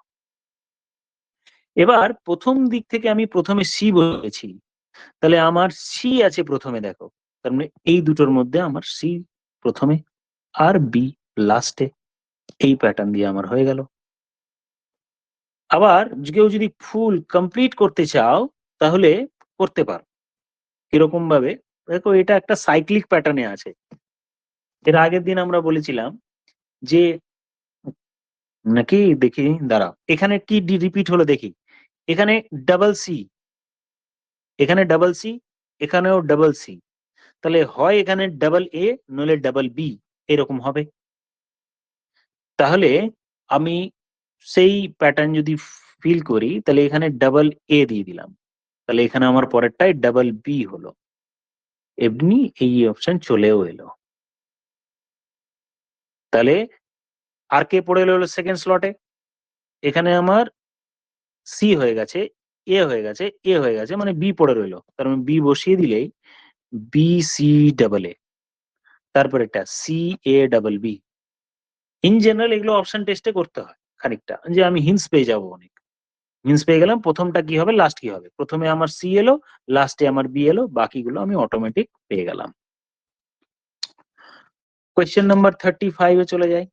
এবার প্রথম দিক থেকে আমি প্রথমে সি বলেছি, তাহলে আমার সি আছে প্রথমে, দেখো তার মানে এই দুটোর মধ্যে আমার সি প্রথমে আর বি লাস্টে। এই প্যাটার্ন দিয়ে আমার হয়ে গেল। আবার কেউ যদি ফুল কমপ্লিট করতে চাও তাহলে করতে পারো। কিরকম ভাবে, দেখো এটা একটা সাইক্লিক প্যাটার্নে আছে। এর আগের দিন আমরা বলেছিলাম যে নাকি দেখি, দাঁড়াও, এখানে কি রিপিট হলো দেখি। এখানে ডাবল সি, এখানে ডাবল সি, এখানেও ডাবল সি, তাহলে হয় এখানে ডাবল এ নইলে ডাবল বি, এরকম হবে। তাহলে আমি সেই প্যাটার্ন যদি ফিল করি, তাহলে এখানে ডাবল এ দিয়ে দিলাম, তাহলে এখানে আমার পরেরটাই ডাবল বি হলো, এমনি এই অপশন চলেও এলো। তাহলে আর কে পড়ে এলো সেকেন্ড স্লটে, এখানে আমার সি হয়ে গেছে, এ হয়ে গেছে, এ হয়ে গেছে, মানে বি পড়ে রইলো, তার মানে বি বসিয়ে দিলেই বি সি ডাবল এ, তারপর এটা C A double B. In general এগুলো অপশন টেস্টে করতে হয় খানিকটা, যে আমি হিন্টস পেয়ে যাবো অনেক। হিন্টস পেয়ে গেলাম প্রথমটা কি হবে, লাস্ট কি হবে, প্রথমে আমার সি এলো, লাস্টে আমার বি এলো, বাকিগুলো আমি অটোমেটিক পেয়ে গেলাম। কোয়েশ্চেন নাম্বার 35 এ চলে যাই।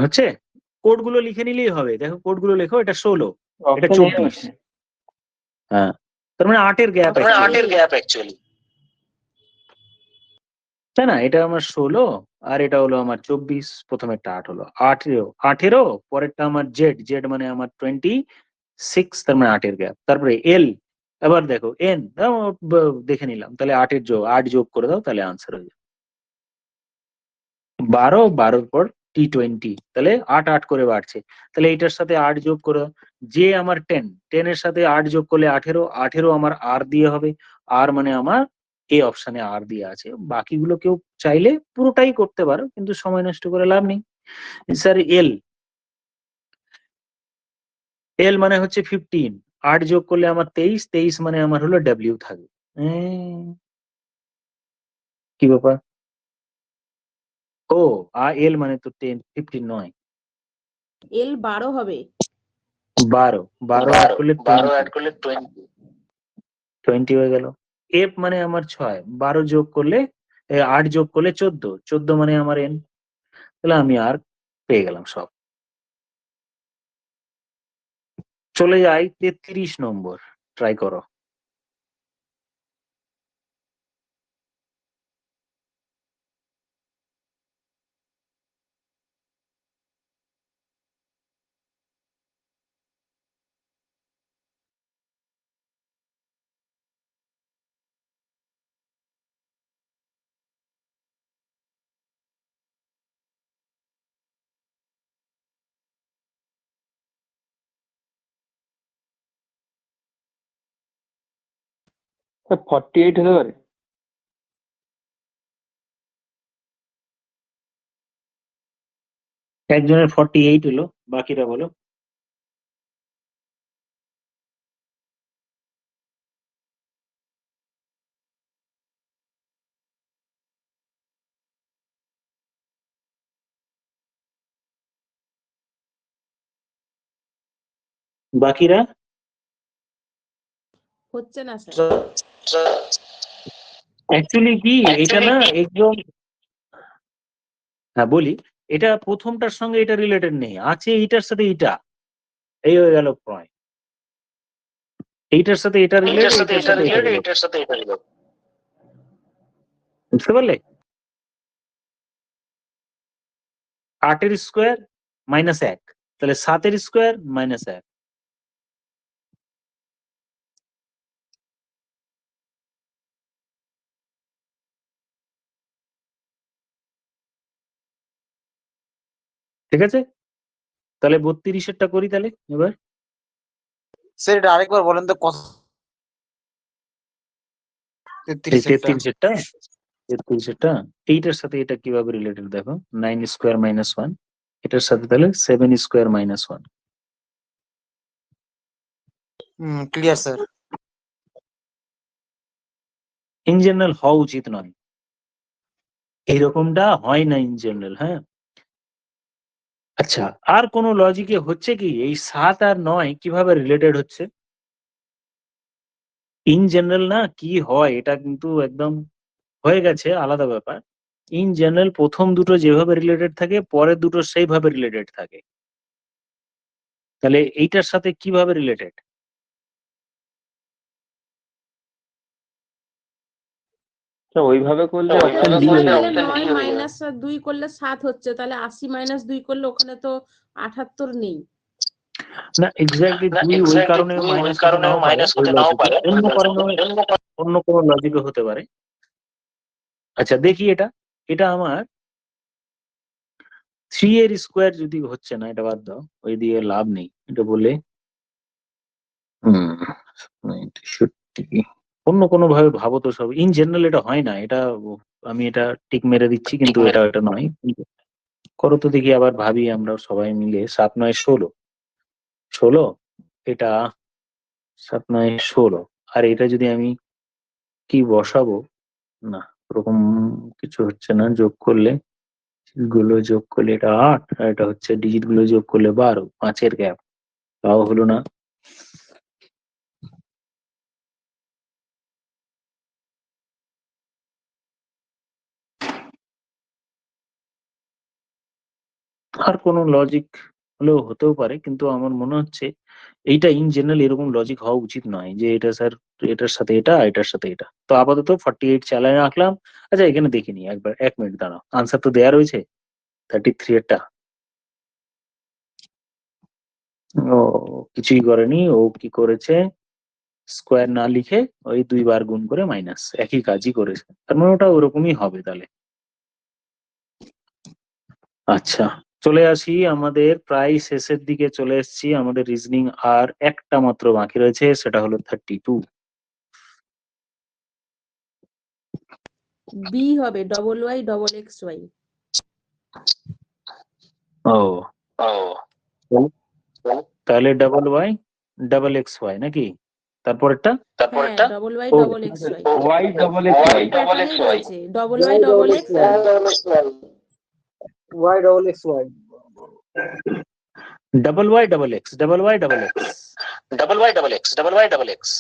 হচ্ছে, কোডগুলো লিখে নিলেই হবে, দেখো কোডগুলো লেখো, এটা 16, এটা অপশন 24। হ্যাঁ, তার মানে 8 এর গ্যাপ, 8 এর গ্যাপ অ্যাকচুয়ালি, তাই না? এটা আমার 16 আর এটা হলো আমার 24, প্রথমেরটা 8 হলো 18, পরেরটা আমার জেড, জেড মানে আমার 26, তার মানে 8 এর গ্যাপ। তারপরে এল, এবার দেখো এন, দেখে নিলাম, তাহলে 8 যোগ করে দাও, তাহলে আনসার হয়ে যাবে 12, 12 পর T20, তাহলে 8 8 করে বাড়ছে, তাহলে এইটার সাথে 8 যোগ করে দাও। যে আমার 10, 10 এর সাথে 8 যোগ করলে 18, 18 আমার আর দিয়ে হবে, আর মানে আমার এই অপশনে আর দিয়ে আছে। বাকিগুলো কেউ চাইলে পুরোটাই করতে পারো, কিন্তু সময় নষ্ট করে লাভ নেই। স্যার এল, এল মানে হচ্ছে 15, 8 যোগ করলে আমার 23, 23 মানে আমার হলো ডাব্লিউ থাকবে। কি ব্যাপার, ও এল মানে তো 10, 15 নয়, এল 12 হবে। 12, 12 অ্যাড করলে 20 হয়ে গেল। এফ মানে আমার 6, 12 যোগ করলে 8 যোগ করলে 14, 14 মানে আমার এন, তাহলে আমি আর পেয়ে গেলাম সব। চলে যাই 33 নম্বর, ট্রাই করো। স্যার 48 হতে পারে। একজনের 48 হলো, বাকিরা বলো। বাকিরা হচ্ছে না স্যার। অ্যাকচুয়ালি কি এটা না একদম, হ্যাঁ বলি, এটা প্রথমটার সঙ্গে এটা রিলেটেড নেই, আছে এইটার সাথে এইটা, এই হয়ে গেল পয়েন্ট। এইটার সাথে এটা রিলেটেড, এইটার সাথে এটা রিলেটেড, বুঝতে পারলে? 8 এর স্কোয়ার -1, তাহলে 7 এর স্কোয়ার -1। ঠিক আছে, তাহলে 32-এরটা করি তাহলে এবার। স্যার এটা আরেকবার বলেন তো কত? 33 33-এরটা এইটার সাথে এটা কিভাবে রিলেটেড দেখো, 9 স্কোয়ার -1, এটার সাথে তাহলে 7 square -1। Clear sir. In general হওয়া উচিত নয়, এইরকমটা হয় না ইন জেনারেল। হ্যাঁ, আচ্ছা, আর কোন লজিকে হচ্ছে কি এই 7 আর 9 কিভাবে রিলেটেড হচ্ছে? ইন জেনারেল না কি হয় এটা কিন্তু একদম হয়ে গেছে আলাদা ব্যাপার, ইন জেনারেল প্রথম দুটো যেভাবে রিলেটেড থাকে পরের দুটো সেইভাবে রিলেটেড থাকে। তাহলে এইটার সাথে কিভাবে রিলেটেড? তো ওইভাবে করলে অপশন ওইভাবে ডি হয়ে করলে যাবে। 9 মাইনাস 2 করলে 7 হচ্ছে, তাহলে 80 মাইনাস 2 করলে ওখানে তো 78 নেই। না এক্স্যাক্টলি দুই ওই কারণে মাইনাস হতে নাও পারে, ওই লজিকে অন্য কারণে অন্য কোনো লজিকে হতে পারে। আচ্ছা দেখি এটা, এটা আমার 3 এর স্কোয়ার যদি হচ্ছে না, এটা বাদ দাও, ওই দিয়ে লাভ নেই এটা বলে। হুম 90 অন্য কোনো ভাবে ভাবো তো সব। ইন জেনারেল এটা হয় না, এটা আমি এটা টিক মেরে দিচ্ছি, কিন্তু এটা নয়। করো তো দেখি, আবার ভাবি আমরা সবাই মিলে। 7 9 16, 16 এটা 7 9 16, আর এটা যদি আমি কি বসাবো, না ওরকম কিছু হচ্ছে না। যোগ করলে গুলো যোগ করলে এটা 8, আর এটা হচ্ছে ডিজিট গুলো যোগ করলে 12, 5-এর গ্যাপ, তাও হলো না। আর কোনো লজিক হলেও হতেও পারে, কিন্তু আমার মনে হচ্ছে এইটা ইন জেনারেল এরকম লজিক হওয়া উচিত নয় যে এটা স্যার এটার সাথে এটা, এটার সাথে এটা। তো আপাতত 48 চালায় রাখলাম। আচ্ছা এখানে দেখিনি একবার, 1 মিনিট দাঁড়াও, আনসার তো দেয়া রয়েছে 33 এরটা। ও কিছুই করেনি, ও কি করেছে, স্কোয়ার না লিখে ওই 2 বার গুণ করে মাইনাস, একই কাজই করেছে, তার মানে ওটা ওরকমই হবে তাহলে। আচ্ছা চলে আসি, আমাদের প্রায় শেষের দিকে চলে এসেছি। আমাদের রিজনিং আর একটা মাত্র বাকি রয়েছে, সেটা হলো 32। বি হবে WY XX Y। ও তাহলে WY XX Y নাকি? তারপরেরটা হ্যাঁ ও WY XX Y। Y double X Y. প্যাটার্নেই রয়েছে WY XX Y। Y XY WY XX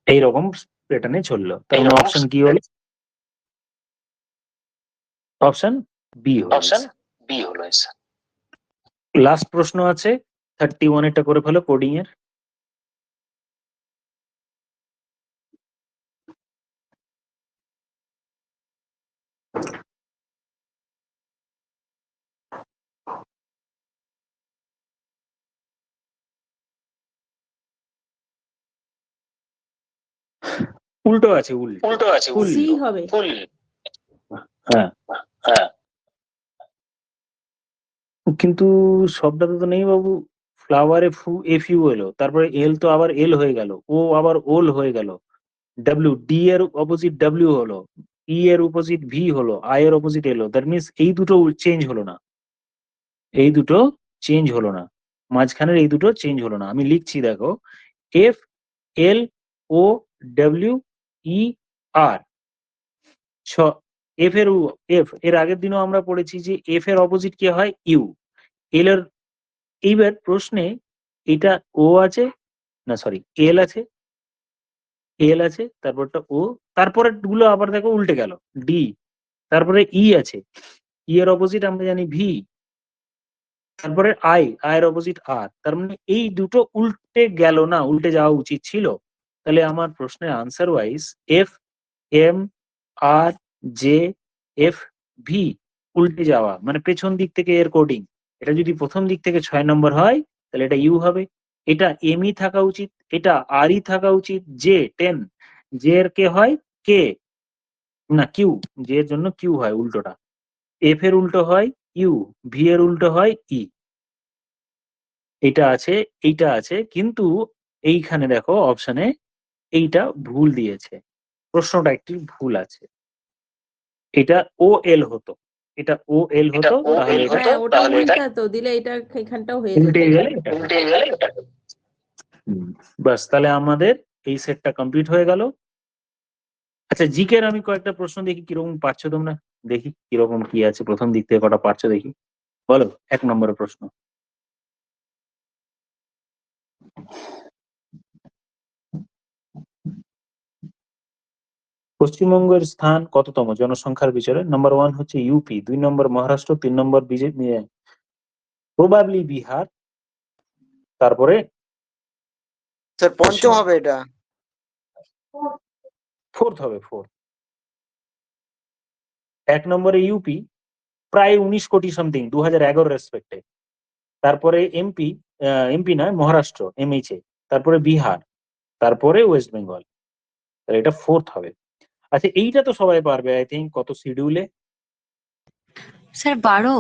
এইরকম প্যাটার্নে চললো। তার মানে অপশন কি হলো? অপশন বি হলো। লাস্ট প্রশ্ন আছে 31 এটা করে ফেলো কোডিং এর। উল্টো আছে, সি হবে। হ্যাঁ কিন্তু সবটাতে তো নেই বাবু। ফ্লাওয়ারে এফ ইউ এলো, তারপরে এল তো আবার এল হয়ে গেল, ও আবার ওল হয়ে গেল, ডাব্লিউ ডি এর অপোজিট ডাব্লিউ হলো, ই এর অপোজিট ভি হলো, আই এর অপোজিট এলো। দ্যাট মিনস এই দুটো চেঞ্জ হলো না, এই দুটো চেঞ্জ হলো না, মাঝখানের এই দুটো চেঞ্জ হলো না। আমি লিখছি দেখো, F L O W E R. F এর এর আগের দিনও আমরা পড়েছি যে এফ এর অপোজিট কি হয়, ইউ। এল এর এইবার প্রশ্নে এটা ও আছে, না সরি এল আছে, তারপরটা ও, তারপরে গুলো আবার দেখো উল্টে গেল, ডি, তারপরে ই আছে, ই এর অপোজিট আমরা জানি ভি, তারপরে আই, এর অপোজিট আর। তার মানে এই দুটো উল্টে গেল না, উল্টে যাওয়া উচিত ছিল। তাহলে আমার প্রশ্নের answer wise F M R J F V উল্টে যাওয়া মানে পেছন দিক থেকে এর কোডিং। এটা যদি প্রথম দিক থেকে 6 নম্বর হয় তাহলে এটা ইউ হবে, এটা এম ই থাকা উচিত, এটা আর ই থাকা উচিত, জে 10, জে এর কে হয় কে, না কিউ, জে এর জন্য কিউ হয় উল্টোটা, এফ এর উল্টো হয় ইউ, ভি এর উল্টো হয় ই। এটা আছে, এইটা আছে, কিন্তু এইখানে দেখো অপশনে এইটা ভুল দিয়েছে, প্রশ্নটা একটি ভুল আছে। এটা ও এল হতো, এটা ও এল হতো, তাহলে এটা হ্যাঁ ওটা উল্টাতো দিলে এটা এখানটাও হয়ে যেত। উল্টে গেলে এটা বাস। তাহলে আমাদের এই সেটটা কমপ্লিট হয়ে গেল। আচ্ছা জিকের আমি কয়েকটা প্রশ্ন দেখি কিরকম পাচ্ছ তোমরা, দেখি কিরকম কি আছে, প্রথম দিক থেকে কটা পারছো দেখি, বলো। 1 নম্বরের প্রশ্ন, পশ্চিমবঙ্গের স্থান কততম জনসংখ্যার বিচারে? নাম্বার 1 হচ্ছে ইউপি, 2 নম্বর মহারাষ্ট্র, 3 নম্বর বিজেপি, প্রবাবলি বিহার, তারপরে স্যার পঞ্চম হবে এটা। 4th হবে 4th। 1 নম্বরে ইউপি প্রায় 19 কোটি সামথিং 2011 রেসপেক্টে, তারপরে এমপি নয় মহারাষ্ট্র এমএইচএ, তারপরে বিহার, তারপরে ওয়েস্ট বেঙ্গল। তাহলে এটা 4th হবে। আচ্ছা এইটা তো সবাই পারবে আই থিঙ্ক, কত শিডিউলে? স্যার 12।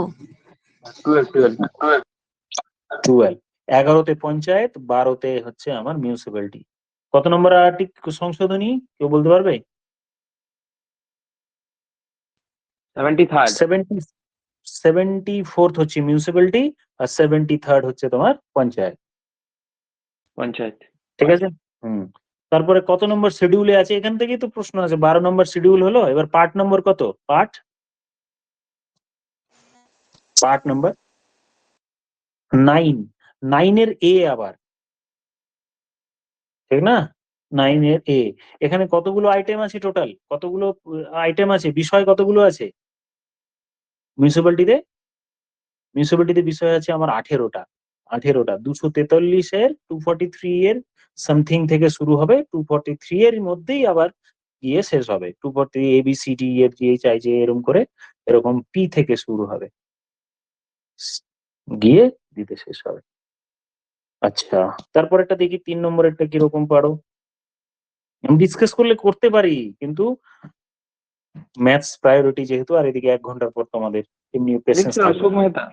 12। 11তে পঞ্চায়েত, 12তে হচ্ছে আমার মিউনিসিপ্যালিটি। কত নম্বর সংশোধনী কেউ বলতে পারবে? 73rd 74th হচ্ছে মিউনিসিপ্যালিটি, আর 73rd হচ্ছে তোমার পঞ্চায়েত। পঞ্চায়েত। ঠিক আছে। তারপরে কত নম্বর শিডিউলে আছে, এখান থেকেই তো প্রশ্ন আছে। 12 নম্বর শিডিউল হলো, এবার পার্ট নম্বর কত? Part number 9। 9 এর এ আবার, ঠিক না? 9 এর এ। এখানে কতগুলো আইটেম আছে টোটাল? কতগুলো আইটেম আছে, বিষয় কতগুলো আছে মিউনিসিপ্যালিটিতে বিষয় আছে আমার 18টা। 243 এর 243 এর সামথিং থেকে শুরু হবে, 243 এর মধ্যেই আবার গিয়ে শেষ হবে। 243 ABCD এর GHIJ এরকম করে, এরকম পি থেকে শুরু হবে, গিয়ে দিতে শেষ হবে। আচ্ছা তারপরেরটা দেখি 3 নম্বরেরটা কিরকম পারো। আমি ডিসকাস করতে পারি, কিন্তু ম্যাথস প্রায়োরিটি যেহেতু, আর এদিকে 1 ঘন্টার পর তোমাদের এমনি পেশেন্স থাকবে। অশোক মেহতা।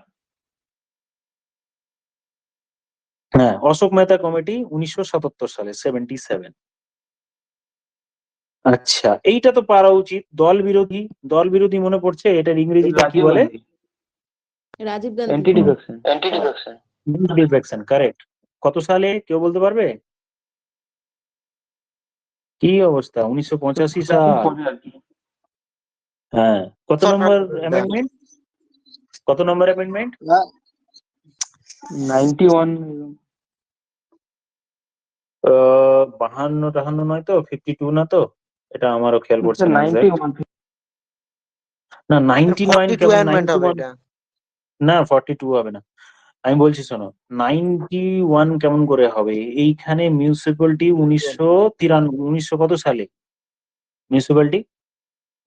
হ্যাঁ, অশোক মেহতা কমিটি 1977 সালে 77। আচ্ছা এইটা তো পারা উচিত। দল বিরোধী মনে পড়ছে, এটার ইংরেজিতে কি বলে? Rajiv anti Gandhi. Defection. Deflection, correct. কত সালে কেউ বলতে পারবে? কি অবস্থা, 1985 সাল। হ্যাঁ। কত নম্বর অ্যামেন্ডমেন্ট? 91। 52 নয় তো, 52 না তো? এটা আমারও খেয়াল পড়ছে না exact। 91। না 99 42 কেমন? অ্যামেন্ডমেন্ট হবে 91 এটা। না, 42 হবে না। আমি বলছি শোনো, 91 কেমন করে হবে? এইখানে মিউনিসিপ্যালিটি 1993 কত সালে মিউনিসিপ্যালিটি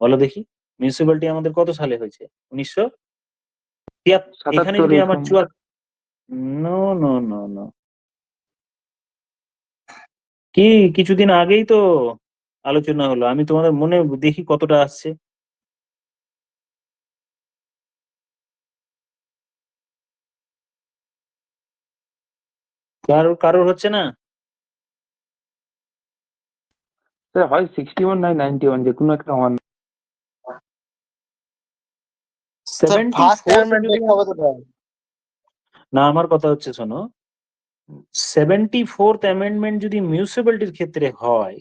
বলো দেখি? মিউনিসিপ্যালিটি আমাদের কত সালে হয়েছে? 1973। এখানে যদি আমার 74। নো নো নো নো, কি কিছুদিন আগেই তো আলোচনা হলো। আমি তোমাদের মনে দেখি কতটা আসছে। কারোর হচ্ছে না? স্যার হয় 61 নয় 91, যে কোনো একটা ওয়ান। স্যার ফার্স্ট 74 অ্যামেন্ডমেন্ট যদি হবে তো ভাই। না, আমার কথা হচ্ছে শোনো, 74th অ্যামেন্ডমেন্ট যদি মিউনিসিপ্যালিটির ক্ষেত্রে হয়,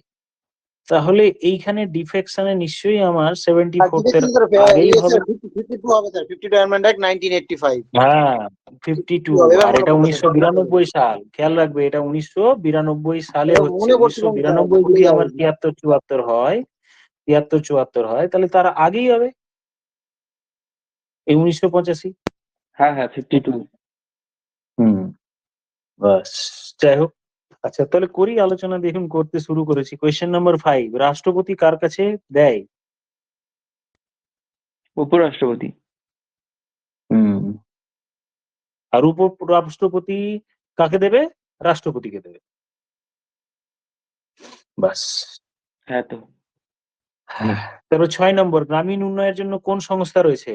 তাহলে এইখানে ডিফেকশনে নিশ্চয়ই আমার 74th এর আগেই হবে। 52 হবে স্যার, 52 অ্যামেন্ডমেন্ট অ্যাক্ট 1985। হ্যাঁ 52, এবার আর মনে এটা পড়লো। 1992 সাল। খেয়াল রাখবে, এটা 1992 সালে এবার হচ্ছে। মনে করছিলাম স্যার, 1992 ভুলে যদি যাবো। আমার 73-74 হয়, 73-74 হয়, তাহলে তার আগেই হবে এই 1985। হ্যাঁ 52। বাস, যাই হোক। আচ্ছা তাহলে করি আলোচনা, দেখুন করতে শুরু করেছি। কোয়েশ্চেন নাম্বার 5, রাষ্ট্রপতি কার কাছে দেয়? উপরাষ্ট্রপতি। আর উপরাষ্ট্রপতি কাকে দেবে? রাষ্ট্রপতিকে দেবে। বাস। হ্যাঁ তো। তারপর 6 নম্বর, গ্রামীণ উন্নয়নের জন্য কোন সংস্থা রয়েছে?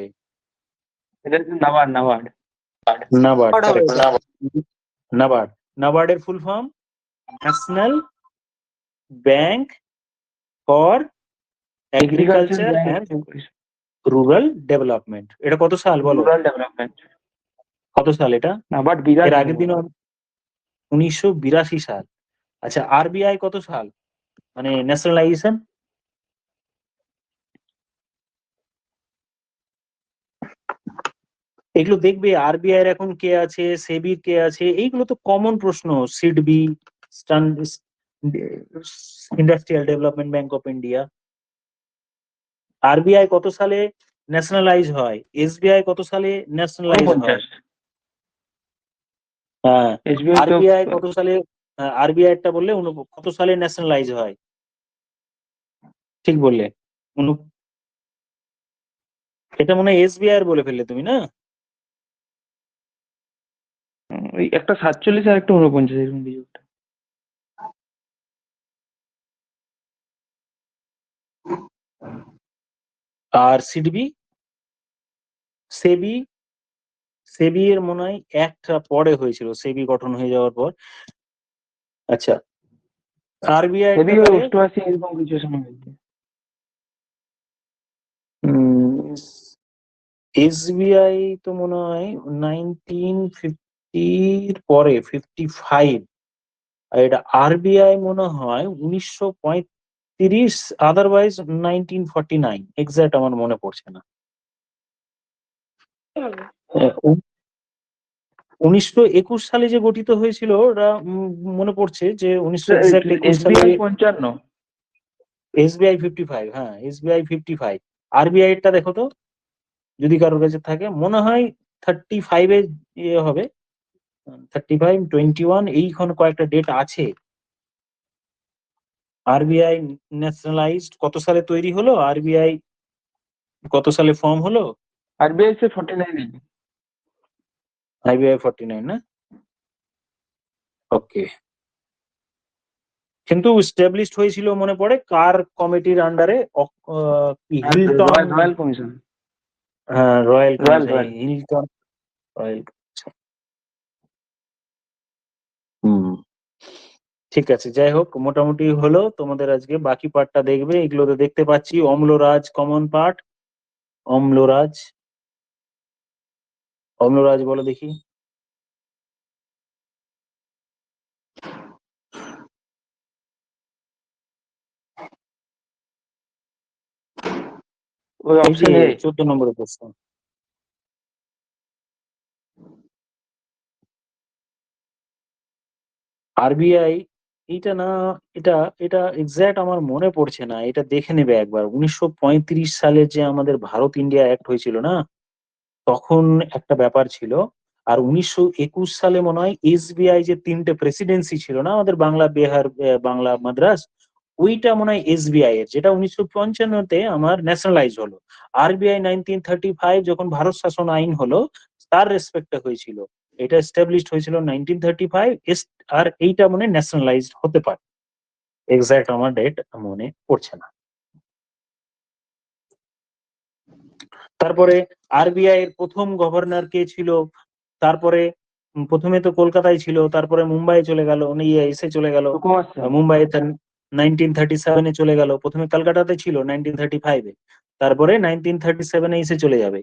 এটা হচ্ছে নাবার্ড। নাবার্ড, হবে correct। স্যার। নাবার্ডের full form National Bank for Agriculture and Rural Development. এটা কত সাল বলো? Rural Development. কত সাল এটা? নাবার্ড এর আগের দিন 1982 সাল। আচ্ছা আরবিআই কত সাল, মানে ন্যাশনালাইজেশন? এগুলো দেখবে, আরবিআই এর এখন কে আছে, সেবির কে আছে, এইগুলো তো কমন প্রশ্ন। SIDBI, industrial development bank of India, RBI কত সালে ন্যাশনালাইজ হয়, এসবিআই কত সালে ন্যাশনালাইজ হয়? 49। হ্যাঁ, এসবিআই তো আরবিআই কত সালে, আরবিআই টা বললে কত সালে ন্যাশনালাইজ হয়? ঠিক বললে। এটা মনে হয় এসবিআই এর বলে ফেললে তুমি, না? ওই একটা 47 আর একটা 49 এরকম কিছু একটা। আর সিডিবি, সেবি, সেবি এর মনে হয় একটা পরে হয়েছিল, সেবি গঠন হয়ে যাওয়ার পর। আচ্ছা, আরবিআই হেভি টা তাহলে 88 এরকম কিছু সময় হয়েছে। এসবিআই তো মনে হয় 1950 পরে, 55। আর এটা আরবিআই মনে হয় 1935, আদারওয়াইজ 1949, এক্সাক্ট আমার মনে পড়ছে না। 1921 সালে যে গঠিত হয়েছিল ওরা, মনে পড়ছে যে 1921 সালে। এসবিআই 55। এসবিআই 55, হ্যাঁ এসবিআই 55। আরবিআই টা দেখো তো, যদি কারোর কাছে থাকে, মনে হয় 35 এ ইয়ে হবে, 35, 21 এইখানে কয়েকটা ডেট আছে। আরবিআই ন্যাশনালাইজড কত সালে তৈরি হলো, আরবিআই কত সালে ফর্ম হলো? আরবিআই সে 49 এ। আরবিআই 49, না? ওকে। কিন্তু স্টাবলিশড হয়েছিল মনে পড়ে কার কমিটির আন্ডারে? Hilton, Royal Commission. হ্যাঁ Royal Royal Commission, Hilton Royal. হুম, ঠিক আছে, যাই হোক মোটামুটি হলো তোমাদের আজকে। বাকি পার্টটা দেখবে, এগুলোতে দেখতে পাচ্ছি অম্লরাজ কমন পার্ট। অম্লরাজ, অম্লরাজ বলো দেখি। ওই এই যে অপশন এ। 14 নম্বরের প্রশ্ন। আরবিআই, এইটা না, এটা এটা এক্সাক্ট আমার মনে পড়ছে না, এটা দেখে নেবে একবার। 1935 সালে যে আমাদের ভারত ইন্ডিয়া অ্যাক্ট হয়েছিল না, তখন একটা ব্যাপার ছিল। আর 1921 সালে মনে হয় এসবিআই যে 3টে প্রেসিডেন্সি ছিল না আমাদের, বাংলা, বিহার, বাংলা, মাদ্রাস, ওইটা মনে হয় এসবিআই এর, যেটা 1955-তে আমার ন্যাশনালাইজ হলো। আরবিআই 1935 যখন ভারত শাসন আইন হলো, তার রেসপেক্টে হয়েছিল। এটা এস্টাবলিশড হয়েছিল 1935, আর এইটা মনে ন্যাশনালাইজড হতে পারে। এক্সাক্ট আমার ডেট মনে পড়ছে না। তারপরে আরবিআই এর প্রথম গভর্নর কে ছিল? তারপরে প্রথমে তো কলকাতায় ছিল, তারপরে মুম্বাই চলে গেল, এসে চলে গেল সুকুমার সেন। মুম্বাইতে 1937-এ চলে গেল। প্রথমে কলকাতাতে ছিল 1935-এ, তারপরে 1937-এ এসে চলে যাবে।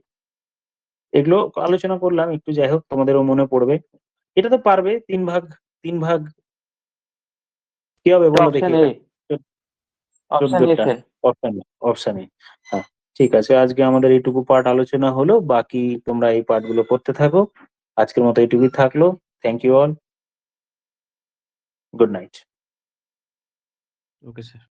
এগুলো আলোচনা করলাম একটু, যাই হোক তোমাদেরও মনে পড়বে। এটা তো পারবে, 3 ভাগ, 3 ভাগ কি হবে বলো দেখি অপশন এ। এটা? অপশন এ 14টা স্যার। অপশন, অপশনে। হ্যাঁ, ঠিক আছে, আজকে আমাদের এইটুকু পার্ট আলোচনা হলো, বাকি তোমরা এই পার্ট গুলো করতে থাকো। আজকের মতো এইটুকুই থাকলো। Thank you all, good night. Okay sir.